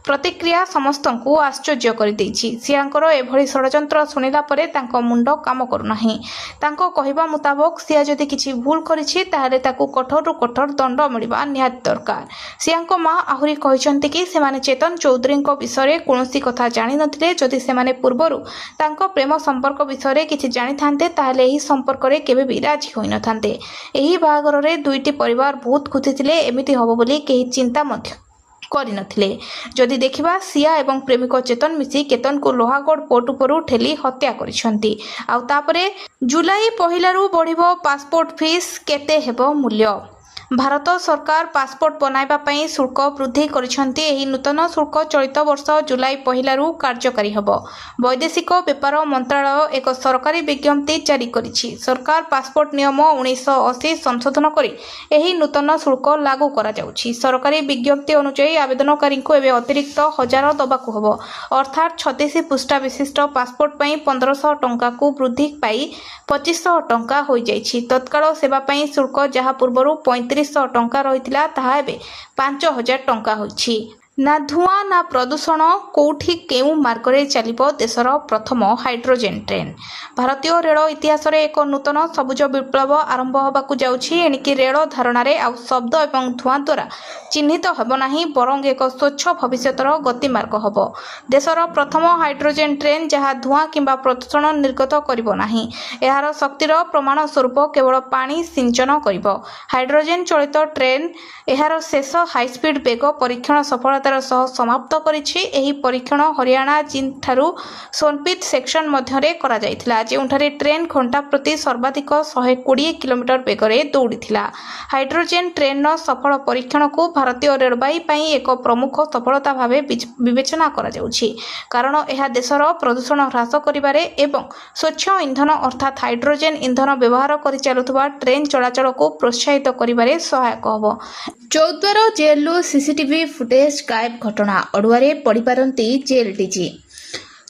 ପ୍ରତିକ୍ରିୟା ସମସ୍ତଙ୍କୁ ଆଶ୍ଚର୍ଯ୍ୟ କରିଦେଇଛି। ସିଆଙ୍କର ଏଭଳି ଷଡ଼ଯନ୍ତ୍ର ଶୁଣିଲା ପରେ ତାଙ୍କ ମୁଣ୍ଡ କାମ କରୁନାହିଁ। ତାଙ୍କ କହିବା ମୁତାବକ ସିଆ ଯଦି କିଛି ଭୁଲ କରିଛି ତାହେଲେ ତାକୁ କଠୋରରୁ କଠୋର ଦଣ୍ଡ ମିଳିବା ନିହାତି ଦରକାର। ସିଆଙ୍କ ମା ଆହୁରି କହିଛନ୍ତି କି ସେମାନେ ଚେତନ ଚୌଧୁରୀଙ୍କ ବିଷୟରେ କୌଣସି କଥା ଜାଣିନଥିଲେ। ଯଦି ସେମାନେ ପୂର୍ବରୁ ତାଙ୍କ ପ୍ରେମ ସମ୍ପର୍କ ବିଷୟରେ କିଛି ଜାଣିଥାନ୍ତେ ତାହେଲେ ଏହି ସମ୍ପର୍କରେ କେବେ ବି ରାଜି ହୋଇନଥାନ୍ତେ। ଏହି ବାହାଘରରେ ଦୁଇଟି ପରିବାର ବହୁତ ଖୁସି ଥିଲେ। ଏମିତି ହେବ ବୋଲି କେହି ଚିନ୍ତା ମଧ୍ୟ କରିନଥିଲେ। ଯଦି ଦେଖିବା ସିଆ ଏବଂ ପ୍ରେମିକ ଚେତନ ମିଶି କେତନକୁ ଲୋହାଗଡ଼ ପୋର୍ଟ ଉପରୁ ଠେଲି ହତ୍ୟା କରିଛନ୍ତି। ଆଉ ତାପରେ ଜୁଲାଇ 1ରୁ ବଢ଼ିବ ପାସପୋର୍ଟ ଫିସ୍, କେତେ ହେବ ମୂଲ୍ୟ? ଭାରତ ସରକାର ପାସପୋର୍ଟ ବନାଇବା ପାଇଁ ଶୁଳ୍କ ବୃଦ୍ଧି କରିଛନ୍ତି। ଏହି ନୂତନ ଶୁଳ୍କ ଚଳିତ ବର୍ଷ ଜୁଲାଇ 1ରୁ କାର୍ଯ୍ୟକାରୀ ହେବ। ବୈଦେଶିକ ବ୍ୟାପାର ମନ୍ତ୍ରଣାଳୟ ଏକ ସରକାରୀ ବିଜ୍ଞପ୍ତି ଜାରି କରିଛି। ସରକାର ପାସପୋର୍ଟ ନିୟମ 1980 ସଂଶୋଧନ କରି ଏହି ନୂତନ ଶୁଳ୍କ ଲାଗୁ କରାଯାଉଛି। ସରକାରୀ ବିଜ୍ଞପ୍ତି ଅନୁଯାୟୀ ଆବେଦନକାରୀଙ୍କୁ ଏବେ ଅତିରିକ୍ତ 1000 ଦେବାକୁ ହେବ। ଅର୍ଥାତ୍ 36 ପୃଷ୍ଠା ବିଶିଷ୍ଟ ପାସପୋର୍ଟ ପାଇଁ 1500 ଟଙ୍କାକୁ ବୃଦ୍ଧି ପାଇ 2500 ଟଙ୍କା ହୋଇଯାଇଛି। ତତ୍କାଳ ସେବା ପାଇଁ ଶୁଳ୍କ ଯାହା ପୂର୍ବରୁ 3500 ଟଙ୍କା ରହିଥିଲା ତାହା ଏବେ 5000 ଟଙ୍କା ହୋଇଛି। ନା ଧୂଆଁ ନା ପ୍ରଦୂଷଣ, କୋଉଠି କେଉଁ ମାର୍ଗରେ ଚାଲିବ ଦେଶର ପ୍ରଥମ ହାଇଡ୍ରୋଜେନ୍ ଟ୍ରେନ୍? ଭାରତୀୟ ରେଳ ଇତିହାସରେ ଏକ ନୂତନ ସବୁଜ ବିପ୍ଳବ ଆରମ୍ଭ ହେବାକୁ ଯାଉଛି। ଏଣିକି ରେଳ ଧାରଣାରେ ଆଉ ଶବ୍ଦ ଏବଂ ଧୂଆଁ ଦ୍ୱାରା ଚିହ୍ନିତ ହେବ ନାହିଁ, ବରଂ ଏକ ସ୍ୱଚ୍ଛ ଭବିଷ୍ୟତର ଗତିମାର୍ଗ ହେବ। ଦେଶର ପ୍ରଥମ ହାଇଡ୍ରୋଜେନ୍ ଟ୍ରେନ୍ ଯାହା ଧୂଆଁ କିମ୍ବା ପ୍ରଦୂଷଣ ନିର୍ଗତ କରିବ ନାହିଁ। ଏହାର ଶକ୍ତିର ପ୍ରମାଣ ସ୍ୱରୂପ କେବଳ ପାଣି ସିଞ୍ଚନ କରିବ। ହାଇଡ୍ରୋଜେନ୍ ଚାଳିତ ଟ୍ରେନ୍ ଏହାର ଶେଷ ହାଇସ୍ପିଡ୍ ବେଗ ପରୀକ୍ଷଣ ସଫଳତାର ସହ ସମାପ୍ତ କରିଛି। ଏହି ପରୀକ୍ଷଣ ହରିୟାଣା ଜିନ୍ଦ୍ ସୋନପିତ ସେକ୍ସନ ମଧ୍ୟରେ କରାଯାଇଥିଲା, ଯେଉଁଠାରେ ଟ୍ରେନ୍ ଘଣ୍ଟା ପ୍ରତି ସର୍ବାଧିକ 120 କିଲୋମିଟର ବେଗରେ ଦୌଡ଼ିଥିଲା। ହାଇଡ୍ରୋଜେନ୍ ଟ୍ରେନ୍ର ସଫଳ ପରୀକ୍ଷଣକୁ ଭାରତୀୟ ରେଳବାଇ ପାଇଁ ଏକ ପ୍ରମୁଖ ସଫଳତା ଭାବେ ବିବେଚନା କରାଯାଉଛି, କାରଣ ଏହା ଦେଶର ପ୍ରଦୂଷଣ ହ୍ରାସ କରିବାରେ ଏବଂ ସ୍ୱଚ୍ଛ ଇନ୍ଧନ ଅର୍ଥାତ୍ ହାଇଡ୍ରୋଜେନ୍ ଇନ୍ଧନ ବ୍ୟବହାର କରି ଚାଲୁଥିବା ଟ୍ରେନ୍ ଚଳାଚଳକୁ ପ୍ରୋତ୍ସାହିତ କରିବାରେ ସହାୟକ ହେବ। ଚୌଦ୍ୱାର ଜେଲରୁ ସିସିଟିଭି ଫୁଟେଜ୍ ଗାୟବ ଘଟଣା, ଅଡୁଆରେ ପଡ଼ିପାରନ୍ତି ଜେଲ୍ ଡିଜି।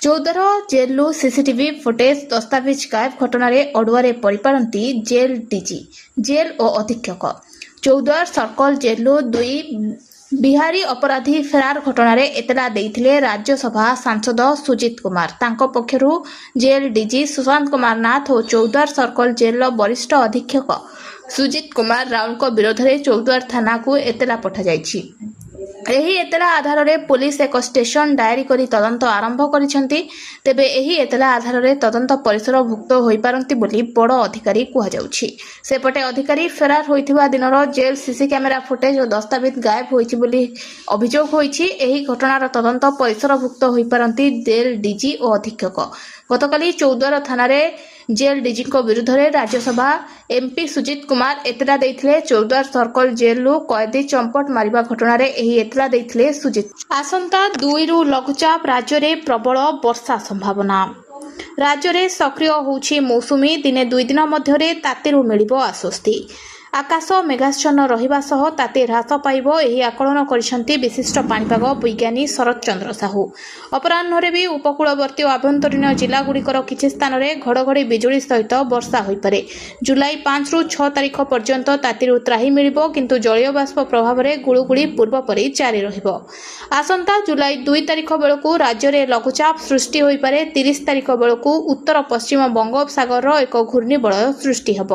ଚୌଦ୍ୱାର ଜେଲରୁ ସିସିଟିଭି ଫୁଟେଜ୍ ଦସ୍ତାବିଜ ଗାୟବ ଘଟଣାରେ ଅଡୁଆରେ ପଡ଼ିପାରନ୍ତି ଜେଲ୍ ଡିଜି, ଜେଲ୍ ଓ ଅଧୀକ୍ଷକ। ଚୌଦ୍ୱାର ସର୍କଲ ଜେଲରୁ 2 ବିହାରୀ ଅପରାଧୀ ଫେରାର ଘଟଣାରେ ଏତଲା ଦେଇଥିଲେ ରାଜ୍ୟସଭା ସାଂସଦ ସୁଜିତ କୁମାର। ତାଙ୍କ ପକ୍ଷରୁ ଜେଲ୍ ଡିଜି ସୁଶାନ୍ତ କୁମାର ନାଥ ଓ ଚୌଦ୍ୱାର ସର୍କଲ ଜେଲର ବରିଷ୍ଠ ଅଧୀକ୍ଷକ ସୁଜିତ କୁମାର ରାଉଙ୍କ ବିରୋଧରେ ଚୌଦ୍ୱାର ଥାନାକୁ ଏତଲା ପଠାଯାଇଛି। ଏହି ଏତଲା ଆଧାରରେ ପୁଲିସ ଏକ ଷ୍ଟେସନ ଡାଏରୀ କରି ତଦନ୍ତ ଆରମ୍ଭ କରିଛନ୍ତି। ତେବେ ଏହି ଏତଲା ଆଧାରରେ ତଦନ୍ତ ପରିସରଭୁକ୍ତ ହୋଇପାରନ୍ତି ବୋଲି ବଡ଼ ଅଧିକାରୀ କୁହାଯାଉଛି। ସେପଟେ ଅଧିକାରୀ ଫେରାର ହୋଇଥିବା ଦିନର ଜେଲ୍ ସିସି କ୍ୟାମେରା ଫୁଟେଜ ଓ ଦସ୍ତାବିଜ ଗାୟବ ହୋଇଛି ବୋଲି ଅଭିଯୋଗ ହୋଇଛି। ଏହି ଘଟଣାର ତଦନ୍ତ ପରିସରଭୁକ୍ତ ହୋଇପାରନ୍ତି ଜେଲ୍ ଡିଜି ଓ ଅଧୀକ୍ଷକ। ଗତକାଲି ଚୌଦ୍ୱାର ଥାନାରେ ଜେଲ୍ ଡିଜିଙ୍କ ବିରୁଦ୍ଧରେ ରାଜ୍ୟସଭା ଏମ୍ପି ସୁଜିତ କୁମାର ଏତଲା ଦେଇଥିଲେ। ଚୌଦ୍ୱାର ସର୍କଲ ଜେଲରୁ କଏଦୀ ଚମ୍ପଟ ମାରିବା ଘଟଣାରେ ଏହି ଏତଲା ଦେଇଥିଲେ ସୁଜିତ। ଆସନ୍ତା 2ରୁ ଲଘୁଚାପ, ରାଜ୍ୟରେ ପ୍ରବଳ ବର୍ଷା ସମ୍ଭାବନା। ରାଜ୍ୟରେ ସକ୍ରିୟ ହେଉଛି ମୌସୁମୀ। ଦିନେ 2 ଦିନ ମଧ୍ୟରେ ତାତିରୁ ମିଳିବ ଆଶ୍ୱସ୍ତି। ଆକାଶ ମେଘାଚ୍ଛନ୍ନ ରହିବା ସହ ତାତି ହ୍ରାସ ପାଇବ, ଏହି ଆକଳନ କରିଛନ୍ତି ବିଶିଷ୍ଟ ପାଣିପାଗ ବିଜ୍ଞାନୀ ଶରତ ଚନ୍ଦ୍ର ସାହୁ। ଅପରାହ୍ନରେ ବି ଉପକୂଳବର୍ତ୍ତୀ ଓ ଆଭ୍ୟନ୍ତରୀଣ ଜିଲ୍ଲାଗୁଡ଼ିକର କିଛି ସ୍ଥାନରେ ଘଡ଼ଘଡ଼ି ବିଜୁଳି ସହିତ ବର୍ଷା ହୋଇପାରେ। ଜୁଲାଇ 5ରୁ 6 ତାରିଖ ପର୍ଯ୍ୟନ୍ତ ତାତିରୁ ତ୍ରାହି ମିଳିବ, କିନ୍ତୁ ଜଳୀୟ ବାଷ୍ପ ପ୍ରଭାବରେ ଗୁଳୁଗୁଳି ପୂର୍ବ ପରି ଜାରି ରହିବ। ଆସନ୍ତା ଜୁଲାଇ 2 ତାରିଖ ବେଳକୁ ରାଜ୍ୟରେ ଲଘୁଚାପ ସୃଷ୍ଟି ହୋଇପାରେ। 30 ତାରିଖ ବେଳକୁ ଉତ୍ତର ପଶ୍ଚିମ ବଙ୍ଗୋପସାଗରର ଏକ ଘୂର୍ଣ୍ଣିବଳୟ ସୃଷ୍ଟି ହେବ।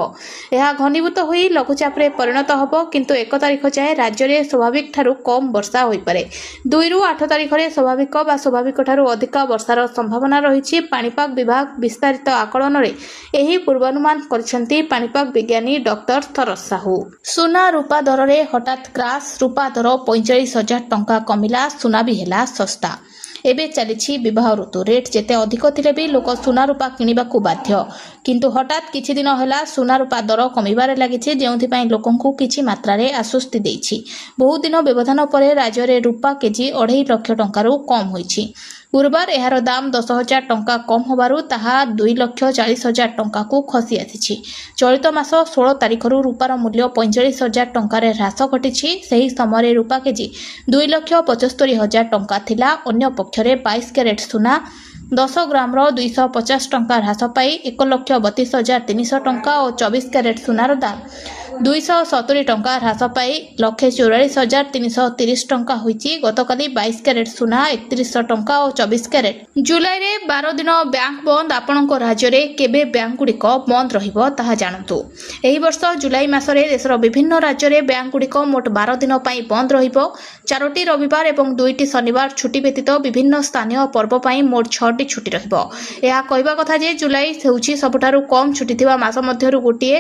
ଏହା ଘନୀଭୂତ ହୋଇ ଲଘୁଚାପରେ ପରିଣତ ହେବ, କିନ୍ତୁ 1 ତାରିଖ ଯାଏଁ ରାଜ୍ୟରେ ସ୍ୱାଭାବିକଠାରୁ କମ୍ ବର୍ଷା ହୋଇପାରେ। 2ରୁ 8 ତାରିଖରେ ସ୍ୱାଭାବିକ ବା ସ୍ୱାଭାବିକଠାରୁ ଅଧିକ ବର୍ଷାର ସମ୍ଭାବନା ରହିଛି। ପାଣିପାଗ ବିଭାଗ ବିସ୍ତାରିତ ଆକଳନରେ ଏହି ପୂର୍ବାନୁମାନ କରିଛନ୍ତି ପାଣିପାଗ ବିଜ୍ଞାନୀ ଡକ୍ଟର ଶରତ ସାହୁ। ସୁନା ରୂପା ଦରରେ ହଠାତ୍ କ୍ରାସ୍, ରୂପା ଦର 45,000 ଟଙ୍କା କମିଲା, ସୁନା ବି ହେଲା ଶସ୍ତା। ଏବେ ଚାଲିଛି ବିବାହ ଋତୁ। ରେଟ୍ ଯେତେ ଅଧିକ ଥିଲେ ବି ଲୋକ ସୁନା ରୂପା କିଣିବାକୁ ବାଧ୍ୟ, କିନ୍ତୁ ହଠାତ୍ କିଛି ଦିନ ହେଲା ସୁନା ରୂପା ଦର କମିବାରେ ଲାଗିଛି, ଯେଉଁଥିପାଇଁ ଲୋକଙ୍କୁ କିଛି ମାତ୍ରାରେ ଆଶ୍ୱସ୍ତି ଦେଇଛି। ବହୁଦିନ ବ୍ୟବଧାନ ପରେ ରାଜ୍ୟରେ ରୂପା କେଜି 2.5 ଲକ୍ଷ ଟଙ୍କାରୁ କମ୍ ହୋଇଛି। ଗୁରୁବାର ଏହାର ଦାମ 10,000 ଟଙ୍କା କମ୍ ହେବାରୁ ତାହା 2,40,000 ଟଙ୍କାକୁ ଖସି ଆସିଛି। ଚଳିତ ମାସ 16 ତାରିଖରୁ ରୂପାର ମୂଲ୍ୟ 45,000 ଟଙ୍କାରେ ହ୍ରାସ ଘଟିଛି। ସେହି ସମୟରେ ରୂପା କେଜି 2,75,000 ଟଙ୍କା ଥିଲା। ଅନ୍ୟ ପକ୍ଷରେ 22 କ୍ୟାରେଟ୍ ସୁନା 10 ଗ୍ରାମର 250 ଟଙ୍କା ହ୍ରାସ ପାଇ 1,32,300 ଟଙ୍କା ଓ 24 କ୍ୟାରେଟ୍ ସୁନାର ଦାମ 270 ଟଙ୍କା ହ୍ରାସ ପାଇ 1,44,330 ଟଙ୍କା ହୋଇଛି। ଗତକାଲି 22 କ୍ୟାରେଟ୍ ସୁନା 3100 ଟଙ୍କା ଓ 24 କ୍ୟାରେଟ୍। ଜୁଲାଇରେ 12 ଦିନ ବ୍ୟାଙ୍କ ବନ୍ଦ। ଆପଣଙ୍କ ରାଜ୍ୟରେ କେବେ ବ୍ୟାଙ୍କଗୁଡ଼ିକ ବନ୍ଦ ରହିବ ତାହା ଜାଣନ୍ତୁ। ଏହି ବର୍ଷ ଜୁଲାଇ ମାସରେ ଦେଶର ବିଭିନ୍ନ ରାଜ୍ୟରେ ବ୍ୟାଙ୍କଗୁଡ଼ିକ ମୋଟ 12 ଦିନ ପାଇଁ ବନ୍ଦ ରହିବ। 4ଟି ରବିବାର ଏବଂ 2ଟି ଶନିବାର ଛୁଟି ବ୍ୟତୀତ ବିଭିନ୍ନ ସ୍ଥାନୀୟ ପର୍ବ ପାଇଁ ମୋଟ 6ଟି ଛୁଟି ରହିବ। ଏହା କହିବା କଥା ଯେ ଜୁଲାଇ ହେଉଛି ସବୁଠାରୁ କମ୍ ଛୁଟି ଥିବା ମାସ ମଧ୍ୟରୁ ଗୋଟିଏ।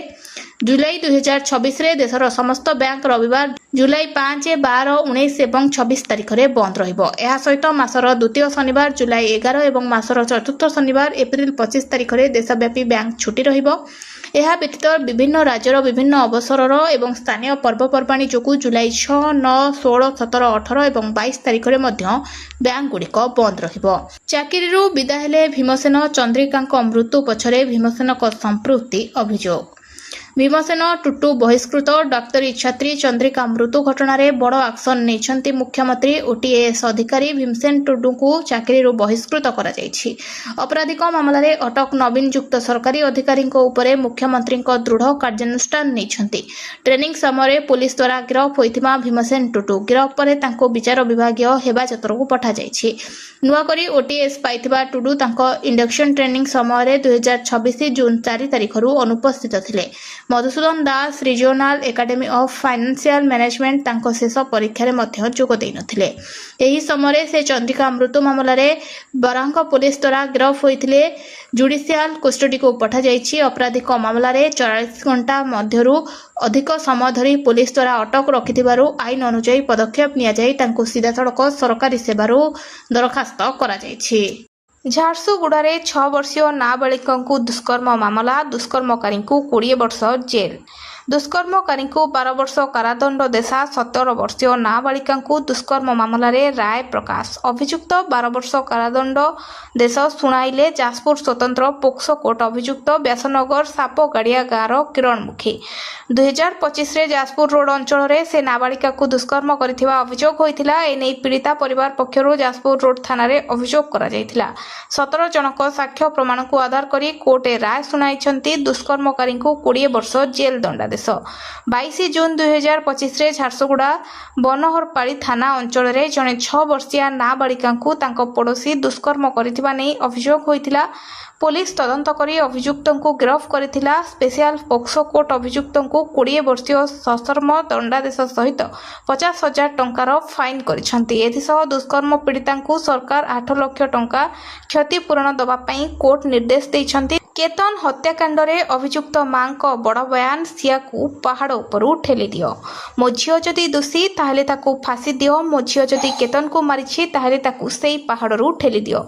ଜୁଲାଇ 2024 2026 देशर समस्त बैंक रविवार जुलाई 5, 12, 19 एवं 26 तारिख में बंद रहिबो। एहा सहित मासर द्वितीय शनिवार जुलाई 11 एवं मासर चतुर्थ शनिवार एप्रिल 25 तारिख में देशव्यापी बैंक छुट्टी रहिबो। ଏହା ବ୍ୟତୀତ ବିଭିନ୍ନ ରାଜ୍ୟର ବିଭିନ୍ନ ଅବସରର ଏବଂ ସ୍ଥାନୀୟ ପର୍ବପର୍ବାଣୀ ଯୋଗୁଁ ଜୁଲାଇ 6, 9, 16, 17, 18 ଏବଂ 22 ତାରିଖରେ ମଧ୍ୟ ବ୍ୟାଙ୍କଗୁଡ଼ିକ ବନ୍ଦ ରହିବ। ଚାକିରିରୁ ବିଦା ହେଲେ ଭୀମସେନ ଚନ୍ଦ୍ରିକାଙ୍କ ମୃତ୍ୟୁ ପଛରେ ଭୀମସେନଙ୍କ ସମ୍ପୃକ୍ତି ଅଭିଯୋଗ। ଭୀମସେନ ଟୁଟୁ ବହିଷ୍କୃତ ଡାକ୍ତରୀ ଛାତ୍ରୀ ଚନ୍ଦ୍ରିକା ମୃତ୍ୟୁ ଘଟଣାରେ ବଡ଼ ଆକ୍ସନ ନେଇଛନ୍ତି ମୁଖ୍ୟମନ୍ତ୍ରୀ। ଓଟିଏଏସ୍ ଅଧିକାରୀ ଭୀମସେନ ଟୁଡୁଙ୍କୁ ଚାକିରିରୁ ବହିଷ୍କୃତ କରାଯାଇଛି। ଅପରାଧିକ ମାମଲାରେ ଅଟକ ନବୀନ ଯୁକ୍ତ ସରକାରୀ ଅଧିକାରୀଙ୍କ ଉପରେ ମୁଖ୍ୟମନ୍ତ୍ରୀଙ୍କ ଦୃଢ଼ କାର୍ଯ୍ୟାନୁଷ୍ଠାନ ନେଇଛନ୍ତି। ଟ୍ରେନିଂ ସମୟରେ ପୁଲିସ ଦ୍ୱାରା ଗିରଫ ହୋଇଥିବା ଭୀମସେନ ଟୁଡୁ ଗିରଫ ପରେ ତାଙ୍କୁ ବିଚାର ବିଭାଗୀୟ ହେପାଜତକୁ ପଠାଯାଇଛି। ନୂଆକରି ଓଟିଏଏସ୍ ପାଇଥିବା ଟୁଡୁ ତାଙ୍କ ଇଣ୍ଡକ୍ସନ ଟ୍ରେନିଂ ସମୟରେ 2026 ଜୁନ୍ 4 ତାରିଖରୁ ଅନୁପସ୍ଥିତ ଥିଲେ। Madhusudan Das regional academy of financial management ତାଙ୍କ ଶେଷ ପରୀକ୍ଷାରେ ମଧ୍ୟ ଯୋଗ ଦେଇନଥିଲେ। ଏହି ସମୟରେ ସେ ଚନ୍ଦ୍ରିକା ମୃତ୍ୟୁ ମାମଲାରେ ବରାଙ୍କ ପୁଲିସ ଦ୍ୱାରା ଗିରଫ ହୋଇଥିଲେ। ଜୁଡିସିଆଲ କଷ୍ଟଡିକୁ ପଠାଯାଇଛି। ଅପରାଧିକ ମାମଲାରେ 44 ଘଣ୍ଟା ମଧ୍ୟରୁ ଅଧିକ ସମୟ ଧରି ପୁଲିସ ଦ୍ୱାରା ଅଟକ ରଖିଥିବାରୁ ଆଇନ ଅନୁଯାୟୀ ପଦକ୍ଷେପ ନିଆଯାଇ ତାଙ୍କୁ ସିଧାସଳଖ ସରକାରୀ ସେବାରୁ ଦରଖାସ୍ତ କରାଯାଇଛି। ଝାରସୁଗୁଡ଼ାରେ 6 ବର୍ଷୀୟ ନାବାଳିକାଙ୍କୁ ଦୁଷ୍କର୍ମ ମାମଲା, ଦୁଷ୍କର୍ମକାରୀଙ୍କୁ 20 ବର୍ଷ ଜେଲ୍। ଦୁଷ୍କର୍ମକାରୀଙ୍କୁ 12 ବର୍ଷ କାରାଦଣ୍ଡ ଦେଶା 17 ବର୍ଷୀୟ ନାବାଳିକାଙ୍କୁ ଦୁଷ୍କର୍ମ ମାମଲାରେ ରାୟ ପ୍ରକାଶ। ଅଭିଯୁକ୍ତ 12 ବର୍ଷ କାରାଦଣ୍ଡ ଦେଶ ଶୁଣାଇଲେ ଯାଜପୁର ସ୍ୱତନ୍ତ୍ର ପୋକ୍ସୋ କୋର୍ଟ। ଅଭିଯୁକ୍ତ ବ୍ୟାସନଗର ସାପଗାଡ଼ିଆ ଗାଁର କିରଣ ମୁଖୀ। 2025ରେ ଯାଜପୁର ରୋଡ ଅଞ୍ଚଳରେ ସେ ନାବାଳିକାକୁ ଦୁଷ୍କର୍ମ କରିଥିବା ଅଭିଯୋଗ ହୋଇଥିଲା। ଏନେଇ ପୀଡ଼ିତା ପରିବାର ପକ୍ଷରୁ ଯାଜପୁର ରୋଡ ଥାନାରେ ଅଭିଯୋଗ କରାଯାଇଥିଲା। 17 ଜଣଙ୍କ ସାକ୍ଷ୍ୟ ପ୍ରମାଣକୁ ଆଧାର କରି କୋର୍ଟ ରାୟ ଶୁଣାଇଛନ୍ତି। ଦୁଷ୍କର୍ମକାରୀଙ୍କୁ 20 ବର୍ଷ ଜେଲ୍ ଦଣ୍ଡାଦେଶ। 22 ଜୁନ୍ 2025ରେ ଝାରସୁଗୁଡ଼ା ବନହରପାଳି ଥାନା ଅଞ୍ଚଳରେ ଜଣେ 6 ବର୍ଷୀୟା ନାବାଳିକାଙ୍କୁ ତାଙ୍କ ପଡ଼ୋଶୀ ଦୁଷ୍କର୍ମ କରିଥିବା ନେଇ ଅଭିଯୋଗ ହୋଇଥିଲା। ପୋଲିସ ତଦନ୍ତ କରି ଅଭିଯୁକ୍ତଙ୍କୁ ଗିରଫ କରିଥିଲା। ସ୍ପେଶାଲ ପୋକ୍ସୋ କୋର୍ଟ ଅଭିଯୁକ୍ତଙ୍କୁ 20 ବର୍ଷୀୟ ସଶ୍ରମ ଦଣ୍ଡାଦେଶ ସହିତ 50,000 ଟଙ୍କାର ଫାଇନ୍ କରିଛନ୍ତି। ଏଥିସହ ଦୁଷ୍କର୍ମ ପୀଡ଼ିତାଙ୍କୁ ସରକାର 8 ଲକ୍ଷ ଟଙ୍କା କ୍ଷତିପୂରଣ ଦେବା ପାଇଁ କୋର୍ଟ ନିର୍ଦ୍ଦେଶ ଦେଇଛନ୍ତି। କେତନ ହତ୍ୟାକାଣ୍ଡରେ ଅଭିଯୁକ୍ତ ମାଙ୍କ ବଡ଼ ବୟାନ, ସିଆକୁ ପାହାଡ଼ ଉପରୁ ଠେଲି ଦିଅ। ମୋ ଝିଅ ଯଦି ଦୋଷୀ ତାହେଲେ ତାକୁ ଫାଶୀ ଦିଅ। ମୋ ଝିଅ ଯଦି କେତନକୁ ମାରିଛି ତାହେଲେ ତାକୁ ସେଇ ପାହାଡ଼ରୁ ଠେଲି ଦିଅ।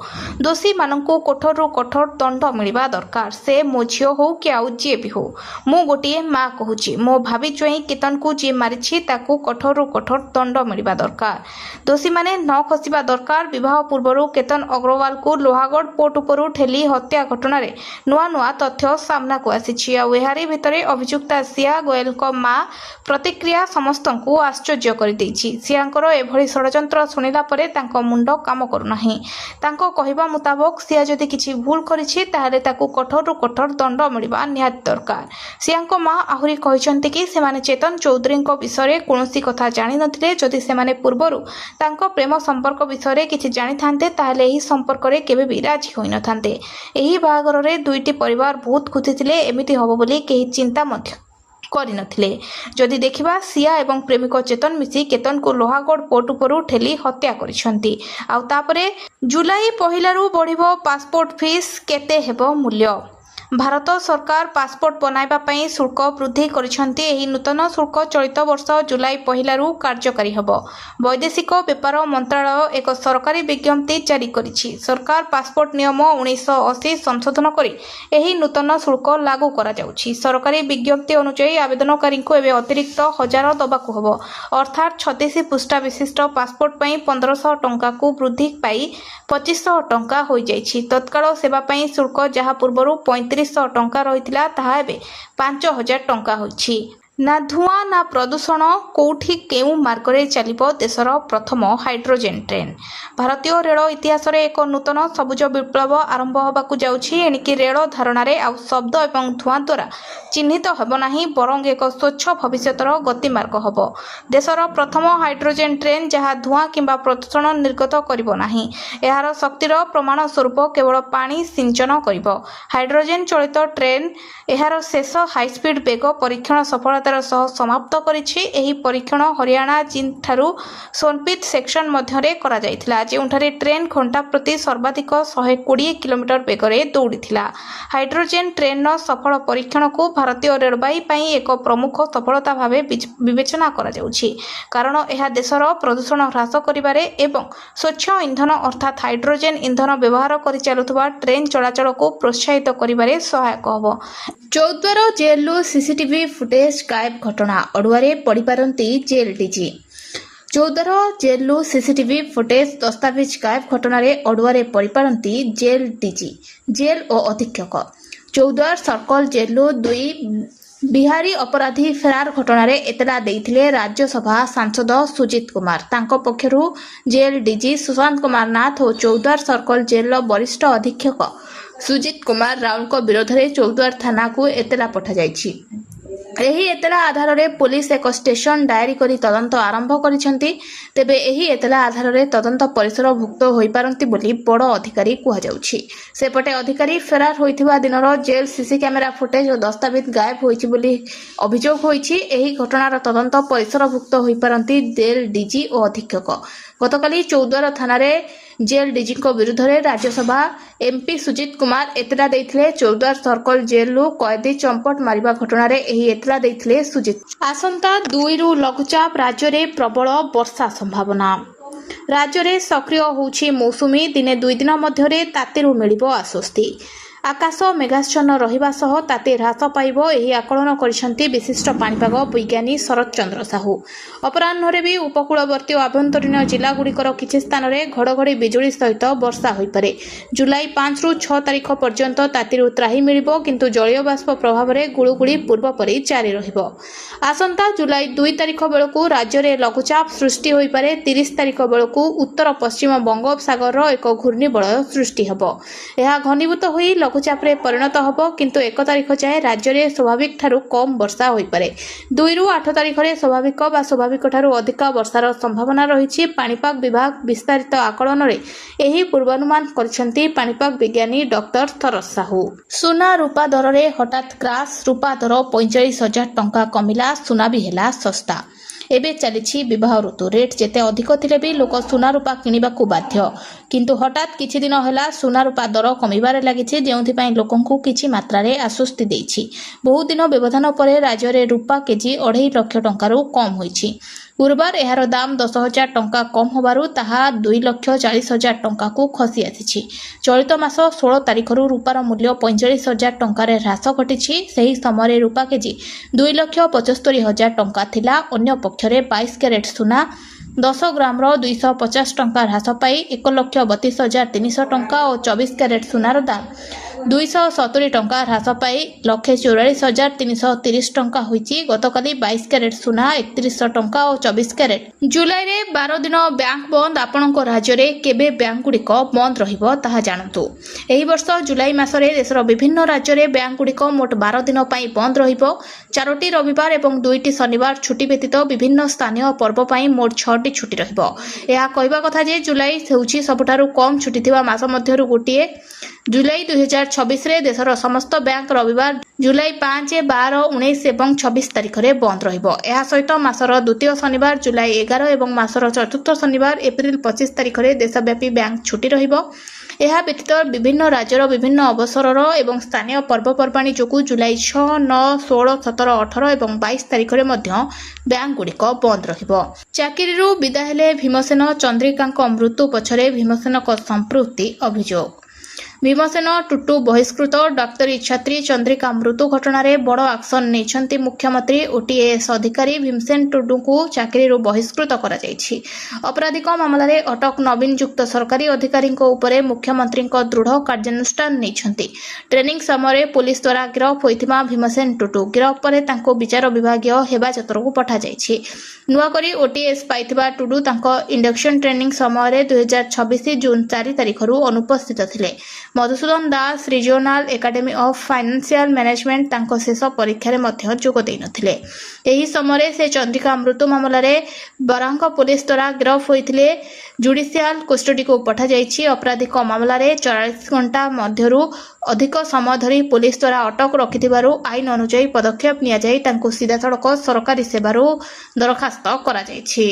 ଦୋଷୀମାନଙ୍କୁ କଠୋରରୁ କଠୋର ଦଣ୍ଡ ମିଳିବା ଦରକାର। ସେ ମୋ ଝିଅ ହେଉ କି ଆଉ ଯିଏ ବି ହେଉ। ମୁଁ ଗୋଟିଏ ମା କହୁଛି, ମୋ ଭାବି ଜ୍ୱାଇଁ କେତନକୁ ଯିଏ ମାରିଛି ତାକୁ କଠୋରରୁ କଠୋର ଦଣ୍ଡ ମିଳିବା ଦରକାର। ଦୋଷୀମାନେ ନ ଖସିବା ଦରକାର। ବିବାହ ପୂର୍ବରୁ କେତନ ଅଗ୍ରୱାଲକୁ ଲୋହାଗଡ଼ ପୋର୍ଟ ଉପରୁ ଠେଲି ହତ୍ୟା ଘଟଣାରେ ନୂଆ ନୂଆ ତଥ୍ୟ ସାମ୍ନାକୁ ଆସିଛି। ଆଉ ଏହାରି ଭିତରେ ଅଭିଯୁକ୍ତା ସିଆ ଗୋଏଲଙ୍କ ମା ପ୍ରତିକ୍ରିୟା ସମସ୍ତଙ୍କୁ ଆଶ୍ଚର୍ଯ୍ୟ କରିଦେଇଛି। ସିଆଙ୍କର ଏଭଳି ଷଡ଼ଯନ୍ତ୍ର ଶୁଣିଲା ପରେ ତାଙ୍କ ମୁଣ୍ଡ କାମ କରୁନାହିଁ। ତାଙ୍କ କହିବା ମୁତାବକ ସିଆ ଯଦି କିଛି ଭୁଲ କରିଛି ତାହେଲେ ତାକୁ କଠୋରରୁ କଠୋର ଦଣ୍ଡ ମିଳିବା ନିହାତି ଦରକାର। ସିଆଙ୍କ ମା ଆହୁରି କହିଛନ୍ତି କି ସେମାନେ ଚେତନ ଚୌଧୁରୀଙ୍କ ବିଷୟରେ କୌଣସି କଥା ଜାଣିନଥିଲେ। ଯଦି ସେମାନେ ପୂର୍ବରୁ ତାଙ୍କ ପ୍ରେମ ସମ୍ପର୍କ ବିଷୟରେ କିଛି ଜାଣିଥାନ୍ତେ ତାହେଲେ ଏହି ସମ୍ପର୍କରେ କେବେ ବି ରାଜି ହୋଇନଥାନ୍ତେ। ଏହି ବାହାଘରରେ ଦୁଇଟି ପରିବାର ବହୁତ ଖୁସି ଥିଲେ। ଏମିତି ହେବ ବୋଲି କେହି ଚିନ୍ତା ମଧ୍ୟ କରିନଥିଲେ। ଯଦି ଦେଖିବା ସିଆ ଏବଂ ପ୍ରେମିକ ଚେତନ ମିଶି କେତନକୁ ଲୋହାଗଡ଼ ପୋର୍ଟ ଉପରୁ ଠେଲି ହତ୍ୟା କରିଛନ୍ତି। ଆଉ ତାପରେ ଜୁଲାଇ 1ରୁ ବଢ଼ିବ ପାସପୋର୍ଟ ଫିସ୍। କେତେ ହେବ ମୂଲ୍ୟ? ଭାରତ ସରକାର ପାସପୋର୍ଟ ବନାଇବା ପାଇଁ ଶୁଳ୍କ ବୃଦ୍ଧି କରିଛନ୍ତି। ଏହି ନୂତନ ଶୁଳ୍କ ଚଳିତ ବର୍ଷ ଜୁଲାଇ 1ରୁ କାର୍ଯ୍ୟକାରୀ ହେବ। ବୈଦେଶିକ ବ୍ୟାପାର ମନ୍ତ୍ରଣାଳୟ ଏକ ସରକାରୀ ବିଜ୍ଞପ୍ତି ଜାରି କରିଛି। ସରକାର ପାସପୋର୍ଟ ନିୟମ 1980 ସଂଶୋଧନ କରି ଏହି ନୂତନ ଶୁଳ୍କ ଲାଗୁ କରାଯାଉଛି। ସରକାରୀ ବିଜ୍ଞପ୍ତି ଅନୁଯାୟୀ ଆବେଦନକାରୀଙ୍କୁ ଏବେ ଅତିରିକ୍ତ 1000 ଦେବାକୁ ହେବ। ଅର୍ଥାତ୍ 36 ପୃଷ୍ଠା ବିଶିଷ୍ଟ ପାସପୋର୍ଟ ପାଇଁ 1500 ଟଙ୍କାକୁ ବୃଦ୍ଧି ପାଇ 2500 ଟଙ୍କା ହୋଇଯାଇଛି। ତତ୍କାଳ ସେବା ପାଇଁ ଶୁଳ୍କ ଯାହା ପୂର୍ବରୁ 3500 ଟଙ୍କା ରହିଥିଲା ତାହା ଏବେ 5000 ଟଙ୍କା ହୋଇଛି। ନା ଧୂଆଁ ନା ପ୍ରଦୂଷଣ, କୋଉଠି କେଉଁ ମାର୍ଗରେ ଚାଲିବ ଦେଶର ପ୍ରଥମ ହାଇଡ୍ରୋଜେନ୍ ଟ୍ରେନ୍। ଭାରତୀୟ ରେଳ ଇତିହାସରେ ଏକ ନୂତନ ସବୁଜ ବିପ୍ଳବ ଆରମ୍ଭ ହେବାକୁ ଯାଉଛି। ଏଣିକି ରେଳ ଧାରଣାରେ ଆଉ ଶବ୍ଦ ଏବଂ ଧୂଆଁ ଦ୍ୱାରା ଚିହ୍ନିତ ହେବ ନାହିଁ, ବରଂ ଏକ ସ୍ୱଚ୍ଛ ଭବିଷ୍ୟତର ଗତିମାର୍ଗ ହେବ। ଦେଶର ପ୍ରଥମ ହାଇଡ୍ରୋଜେନ୍ ଟ୍ରେନ୍ ଯାହା ଧୂଆଁ କିମ୍ବା ପ୍ରଦୂଷଣ ନିର୍ଗତ କରିବ ନାହିଁ। ଏହାର ଶକ୍ତିର ପ୍ରମାଣ ସ୍ୱରୂପ କେବଳ ପାଣି ସିଞ୍ଚନ କରିବ। ହାଇଡ୍ରୋଜେନ୍ ଚାଳିତ ଟ୍ରେନ୍ ଏହାର ଶେଷ ହାଇସ୍ପିଡ୍ ବେଗ ପରୀକ୍ଷଣ ସଫଳତା ସଫଳତାର ସହ ସମାପ୍ତ କରିଛି। ଏହି ପରୀକ୍ଷଣ ହରିୟାଣା ଜିନ୍ଠାରୁ ସୋନପିତ ସେକ୍ସନ ମଧ୍ୟରେ କରାଯାଇଥିଲା, ଯେଉଁଠାରେ ଟ୍ରେନ୍ ଘଣ୍ଟା ପ୍ରତି ସର୍ବାଧିକ 120 କିଲୋମିଟର ବେଗରେ ଦୌଡ଼ିଥିଲା। ହାଇଡ୍ରୋଜେନ୍ ଟ୍ରେନ୍ର ସଫଳ ପରୀକ୍ଷଣକୁ ଭାରତୀୟ ରେଳବାଇ ପାଇଁ ଏକ ପ୍ରମୁଖ ସଫଳତା ଭାବେ ବିବେଚନା କରାଯାଉଛି, କାରଣ ଏହା ଦେଶର ପ୍ରଦୂଷଣ ହ୍ରାସ କରିବାରେ ଏବଂ ସ୍ୱଚ୍ଛ ଇନ୍ଧନ ଅର୍ଥାତ୍ ହାଇଡ୍ରୋଜେନ୍ ଇନ୍ଧନ ବ୍ୟବହାର କରି ଚାଲୁଥିବା ଟ୍ରେନ୍ ଚଳାଚଳକୁ ପ୍ରୋତ୍ସାହିତ କରିବାରେ ସହାୟକ ହେବ। ଚୌଦ୍ୱାର ଜେଲ୍ରୁ ସିସିଟିଭି ଫୁଟେଜ୍ ଗାଏବ ଘଟଣା, ଅଡ଼ୁଆରେ ପଡ଼ିପାରନ୍ତି ଜେଲ୍ ଡିଜି। ଚୌଦ୍ୱାର ଜେଲ୍ରୁ ସିସିଟିଭି ଫୁଟେଜ୍ ଦସ୍ତାବିଜ ଗାଏବ ଘଟଣାରେ ଅଡ଼ୁଆରେ ପଡ଼ିପାରନ୍ତି ଜେଲ୍ ଡିଜି, ଜେଲ୍ ଓ ଅଧୀକ୍ଷକ। ଚୌଦ୍ୱାର ସର୍କଲ ଜେଲ୍ରୁ 2 ବିହାରୀ ଅପରାଧୀ ଫେରାର ଘଟଣାରେ ଏତଲା ଦେଇଥିଲେ ରାଜ୍ୟସଭା ସାଂସଦ ସୁଜିତ କୁମାର। ତାଙ୍କ ପକ୍ଷରୁ ଜେଲ୍ ଡିଜି ସୁଶାନ୍ତ କୁମାର ନାଥ ଓ ଚୌଦ୍ୱାର ସର୍କଲ ଜେଲ୍ର ବରିଷ୍ଠ ଅଧୀକ୍ଷକ ସୁଜିତ କୁମାର ରାଉଙ୍କ ବିରୋଧରେ ଚୌଦ୍ୱାର ଥାନାକୁ ଏତଲା ପଠାଯାଇଛି। ଏହି ଏତଲା ଆଧାରରେ ପୁଲିସ ଏକ ଷ୍ଟେସନ ଡାଏରୀ କରି ତଦନ୍ତ ଆରମ୍ଭ କରିଛନ୍ତି। ତେବେ ଏହି ଏତଲା ଆଧାରରେ ତଦନ୍ତ ପରିସରଭୁକ୍ତ ହୋଇପାରନ୍ତି ବୋଲି ବଡ଼ ଅଧିକାରୀ କୁହାଯାଉଛି। ସେପଟେ ଅଧିକାରୀ ଫେରାର ହୋଇଥିବା ଦିନର ଜେଲ୍ ସିସି କ୍ୟାମେରା ଫୁଟେଜ୍ ଓ ଦସ୍ତାବିଜ ଗାଏବ ହୋଇଛି ବୋଲି ଅଭିଯୋଗ ହୋଇଛି। ଏହି ଘଟଣାର ତଦନ୍ତ ପରିସରଭୁକ୍ତ ହୋଇପାରନ୍ତି ଜେଲ୍ ଡିଜି ଓ ଅଧୀକ୍ଷକ। ଗତକାଲି ଚୌଦ୍ୱାର ଥାନାରେ ଜେଲ୍ ଡିଜିଙ୍କ ବିରୁଦ୍ଧରେ ରାଜ୍ୟସଭା ଏମ୍ପି ସୁଜିତ କୁମାର ଏତଲା ଦେଇଥିଲେ। ଚୌଦ୍ୱାର ସର୍କଲ ଜେଲ୍ରୁ କଏଦୀ ଚମ୍ପଟ ମାରିବା ଘଟଣାରେ ଏହି ଏତଲା ଦେଇଥିଲେ ସୁଜିତ। ଆସନ୍ତା 2ରୁ ଲଘୁଚାପ, ରାଜ୍ୟରେ ପ୍ରବଳ ବର୍ଷା ସମ୍ଭାବନା। ରାଜ୍ୟରେ ସକ୍ରିୟ ହେଉଛି ମୌସୁମୀ। ଦିନେ 2 ଦିନ ମଧ୍ୟରେ ତାତିରୁ ମିଳିବ ଆଶ୍ୱସ୍ତି। ଆକାଶ ମେଘାଚ୍ଛନ୍ନ ରହିବା ସହ ତାତି ହ୍ରାସ ପାଇବ, ଏହି ଆକଳନ କରିଛନ୍ତି ବିଶିଷ୍ଟ ପାଣିପାଗ ବିଜ୍ଞାନୀ ଶରତ ଚନ୍ଦ୍ର ସାହୁ। ଅପରାହ୍ନରେ ବି ଉପକୂଳବର୍ତ୍ତୀ ଓ ଆଭ୍ୟନ୍ତରୀଣ ଜିଲ୍ଲାଗୁଡ଼ିକର କିଛି ସ୍ଥାନରେ ଘଡ଼ଘଡ଼ି ବିଜୁଳି ସହିତ ବର୍ଷା ହୋଇପାରେ। ଜୁଲାଇ 5ରୁ 6 ତାରିଖ ପର୍ଯ୍ୟନ୍ତ ତାତିରୁ ତ୍ରାହି ମିଳିବ, କିନ୍ତୁ ଜଳୀୟ ବାଷ୍ପ ପ୍ରଭାବରେ ଗୁଳୁଗୁଳି ପୂର୍ବ ପରି ଜାରି ରହିବ। ଆସନ୍ତା ଜୁଲାଇ 2 ତାରିଖ ବେଳକୁ ରାଜ୍ୟରେ ଲଘୁଚାପ ସୃଷ୍ଟି ହୋଇପାରେ। 30 ତାରିଖ ବେଳକୁ ଉତ୍ତର ପଶ୍ଚିମ ବଙ୍ଗୋପସାଗରର ଏକ ଘୂର୍ଣ୍ଣିବଳୟ ସୃଷ୍ଟି ହେବ। ଏହା ଘନୀଭୂତ ହୋଇ ଲଘୁଚାପରେ ପରିଣତ ହେବ, କିନ୍ତୁ 1 ତାରିଖ ଯାଏଁ ରାଜ୍ୟରେ ସ୍ୱାଭାବିକଠାରୁ କମ୍ ବର୍ଷା ହୋଇପାରେ। 2ରୁ 8 ତାରିଖରେ ସ୍ୱାଭାବିକ ବା ସ୍ୱାଭାବିକଠାରୁ ଅଧିକ ବର୍ଷାର ସମ୍ଭାବନା ରହିଛି। ପାଣିପାଗ ବିଭାଗ ବିସ୍ତାରିତ ଆକଳନରେ ଏହି ପୂର୍ବାନୁମାନ କରିଛନ୍ତି ପାଣିପାଗ ବିଜ୍ଞାନୀ ଡକ୍ଟର ଶରତ ସାହୁ। ସୁନା ରୂପା ଦରରେ ହଠାତ୍ କ୍ରାସ୍, ରୂପା ଦର 45,000 ଟଙ୍କା କମିଲା, ସୁନା ବି ହେଲା ଶସ୍ତା। ଏବେ ଚାଲିଛି ବିବାହ ଋତୁ। ରେଟ୍ ଯେତେ ଅଧିକ ଥିଲେ ବି ଲୋକ ସୁନା ରୂପା କିଣିବାକୁ ବାଧ୍ୟ, କିନ୍ତୁ ହଠାତ୍ କିଛି ଦିନ ହେଲା ସୁନା ରୂପା ଦର କମିବାରେ ଲାଗିଛି, ଯେଉଁଥିପାଇଁ ଲୋକଙ୍କୁ କିଛି ମାତ୍ରାରେ ଆଶ୍ୱସ୍ତି ଦେଇଛି। ବହୁଦିନ ବ୍ୟବଧାନ ପରେ ରାଜ୍ୟରେ ରୂପା କେଜି 2.5 ଲକ୍ଷ ଟଙ୍କାରୁ କମ୍ ହୋଇଛି। ଗୁରୁବାର ଏହାର ଦାମ 10,000 ଟଙ୍କା କମ୍ ହେବାରୁ ତାହା 2,40,000 ଟଙ୍କାକୁ ଖସି ଆସିଛି। ଚଳିତ ମାସ 16 ତାରିଖରୁ ରୂପାର ମୂଲ୍ୟ 45,000 ଟଙ୍କାରେ ହ୍ରାସ ଘଟିଛି। ସେହି ସମୟରେ ରୂପା କେଜି 2,75,000 ଟଙ୍କା ଥିଲା। ଅନ୍ୟ ପକ୍ଷରେ 22 କ୍ୟାରେଟ୍ ସୁନା 10 ଗ୍ରାମର 250 ଟଙ୍କା ହ୍ରାସ ପାଇ 1,32,300 ଟଙ୍କା ଓ 24 କ୍ୟାରେଟ୍ ସୁନାର ଦାମ 270 ଟଙ୍କା ହ୍ରାସ ପାଇ 1,44,330 ଟଙ୍କା ହୋଇଛି। ଗତକାଲି 22 କ୍ୟାରେଟ୍ ସୁନା 3100 ଟଙ୍କା ଓ 24 କ୍ୟାରେଟ୍। ଜୁଲାଇରେ 12 ଦିନ ବ୍ୟାଙ୍କ ବନ୍ଦ। ଆପଣଙ୍କ ରାଜ୍ୟରେ କେବେ ବ୍ୟାଙ୍କଗୁଡ଼ିକ ବନ୍ଦ ରହିବ ତାହା ଜାଣନ୍ତୁ। ଏହି ବର୍ଷ ଜୁଲାଇ ମାସରେ ଦେଶର ବିଭିନ୍ନ ରାଜ୍ୟରେ ବ୍ୟାଙ୍କଗୁଡ଼ିକ ମୋଟ 12 ଦିନ ପାଇଁ ବନ୍ଦ ରହିବ। 4ଟି ରବିବାର ଏବଂ 2ଟି ଶନିବାର ଛୁଟି ବ୍ୟତୀତ ବିଭିନ୍ନ ସ୍ଥାନୀୟ ପର୍ବ ପାଇଁ ମୋଟ 6ଟି ଛୁଟି ରହିବ। ଏହା କହିବା କଥା ଯେ ଜୁଲାଇ ହେଉଛି ସବୁଠାରୁ କମ୍ ଛୁଟି ଥିବା ମାସ ମଧ୍ୟରୁ ଗୋଟିଏ। ଜୁଲାଇ 2026ରେ ଦେଶର ସମସ୍ତ ବ୍ୟାଙ୍କ ରବିବାର ଜୁଲାଇ 5, 12, 19 ଏବଂ 26 ତାରିଖରେ ବନ୍ଦ ରହିବ। ଏହା ସହିତ ମାସର ଦ୍ୱିତୀୟ ଶନିବାର ଜୁଲାଇ 11 ଏବଂ ମାସର ଚତୁର୍ଥ ଶନିବାର ଏପ୍ରିଲ 25 ତାରିଖରେ ଦେଶବ୍ୟାପୀ ବ୍ୟାଙ୍କ ଛୁଟି ରହିବ। ଏହା ବ୍ୟତୀତ ବିଭିନ୍ନ ରାଜ୍ୟର ବିଭିନ୍ନ ଅବସରର ଏବଂ ସ୍ଥାନୀୟ ପର୍ବପର୍ବାଣୀ ଯୋଗୁଁ ଜୁଲାଇ 6, 9, 16, 17, 18 ଏବଂ 22 ତାରିଖରେ ମଧ୍ୟ ବ୍ୟାଙ୍କଗୁଡ଼ିକ ବନ୍ଦ ରହିବ। ଚାକିରିରୁ ବିଦା ହେଲେ ଭୀମସେନ, ଚନ୍ଦ୍ରିକାଙ୍କ ମୃତ୍ୟୁ ପଛରେ ଭୀମସେନଙ୍କ ସମ୍ପୃକ୍ତି ଅଭିଯୋଗ। ଭୀମସେନ ଟୁଟୁ ବହିଷ୍କୃତ। ଡାକ୍ତରୀ ଛାତ୍ରୀ ଚନ୍ଦ୍ରିକା ମୃତ୍ୟୁ ଘଟଣାରେ ବଡ଼ ଆକ୍ସନ ନେଇଛନ୍ତି ମୁଖ୍ୟମନ୍ତ୍ରୀ। ଓଟିଏଏସ୍ ଅଧିକାରୀ ଭୀମସେନ ଟୁଡୁଙ୍କୁ ଚାକିରିରୁ ବହିଷ୍କୃତ କରାଯାଇଛି। ଅପରାଧିକ ମାମଲାରେ ଅଟକ ନବୀନ ଯୁକ୍ତ ସରକାରୀ ଅଧିକାରୀଙ୍କ ଉପରେ ମୁଖ୍ୟମନ୍ତ୍ରୀଙ୍କ ଦୃଢ଼ କାର୍ଯ୍ୟାନୁଷ୍ଠାନ ନେଇଛନ୍ତି। ଟ୍ରେନିଂ ସମୟରେ ପୁଲିସ ଦ୍ୱାରା ଗିରଫ ହୋଇଥିବା ଭୀମସେନ ଟୁଡୁ ଗିରଫ ପରେ ତାଙ୍କୁ ବିଚାର ବିଭାଗୀୟ ହେପାଜତକୁ ପଠାଯାଇଛି। ନୂଆକରି ଓଟିଏସ୍ ପାଇଥିବା ଟୁଡୁ ତାଙ୍କ ଇଣ୍ଡକ୍ସନ ଟ୍ରେନିଂ ସମୟରେ 2026 ଜୁନ୍ 4 ତାରିଖରୁ ଅନୁପସ୍ଥିତ ଥିଲେ। Madhusudan Das regional academy of financial management ତାଙ୍କ ଶେଷ ପରୀକ୍ଷାରେ ମଧ୍ୟ ଯୋଗ ଦେଇନଥିଲେ। ଏହି ସମୟରେ ସେ ଚନ୍ଦ୍ରିକା ମୃତ୍ୟୁ ମାମଲାରେ ବରାଙ୍କ ପୁଲିସ ଦ୍ୱାରା ଗିରଫ ହୋଇଥିଲେ। ଜୁଡିସିଆଲ କଷ୍ଟଡିକୁ ପଠାଯାଇଛି। ଅପରାଧିକ ମାମଲାରେ 44 ଘଣ୍ଟା ମଧ୍ୟରୁ ଅଧିକ ସମୟ ଧରି ପୁଲିସ ଦ୍ୱାରା ଅଟକ ରଖିଥିବାରୁ ଆଇନ ଅନୁଯାୟୀ ପଦକ୍ଷେପ ନିଆଯାଇ ତାଙ୍କୁ ସିଧାସଳଖ ସରକାରୀ ସେବାରୁ ବରଖାସ୍ତ କରାଯାଇଛି।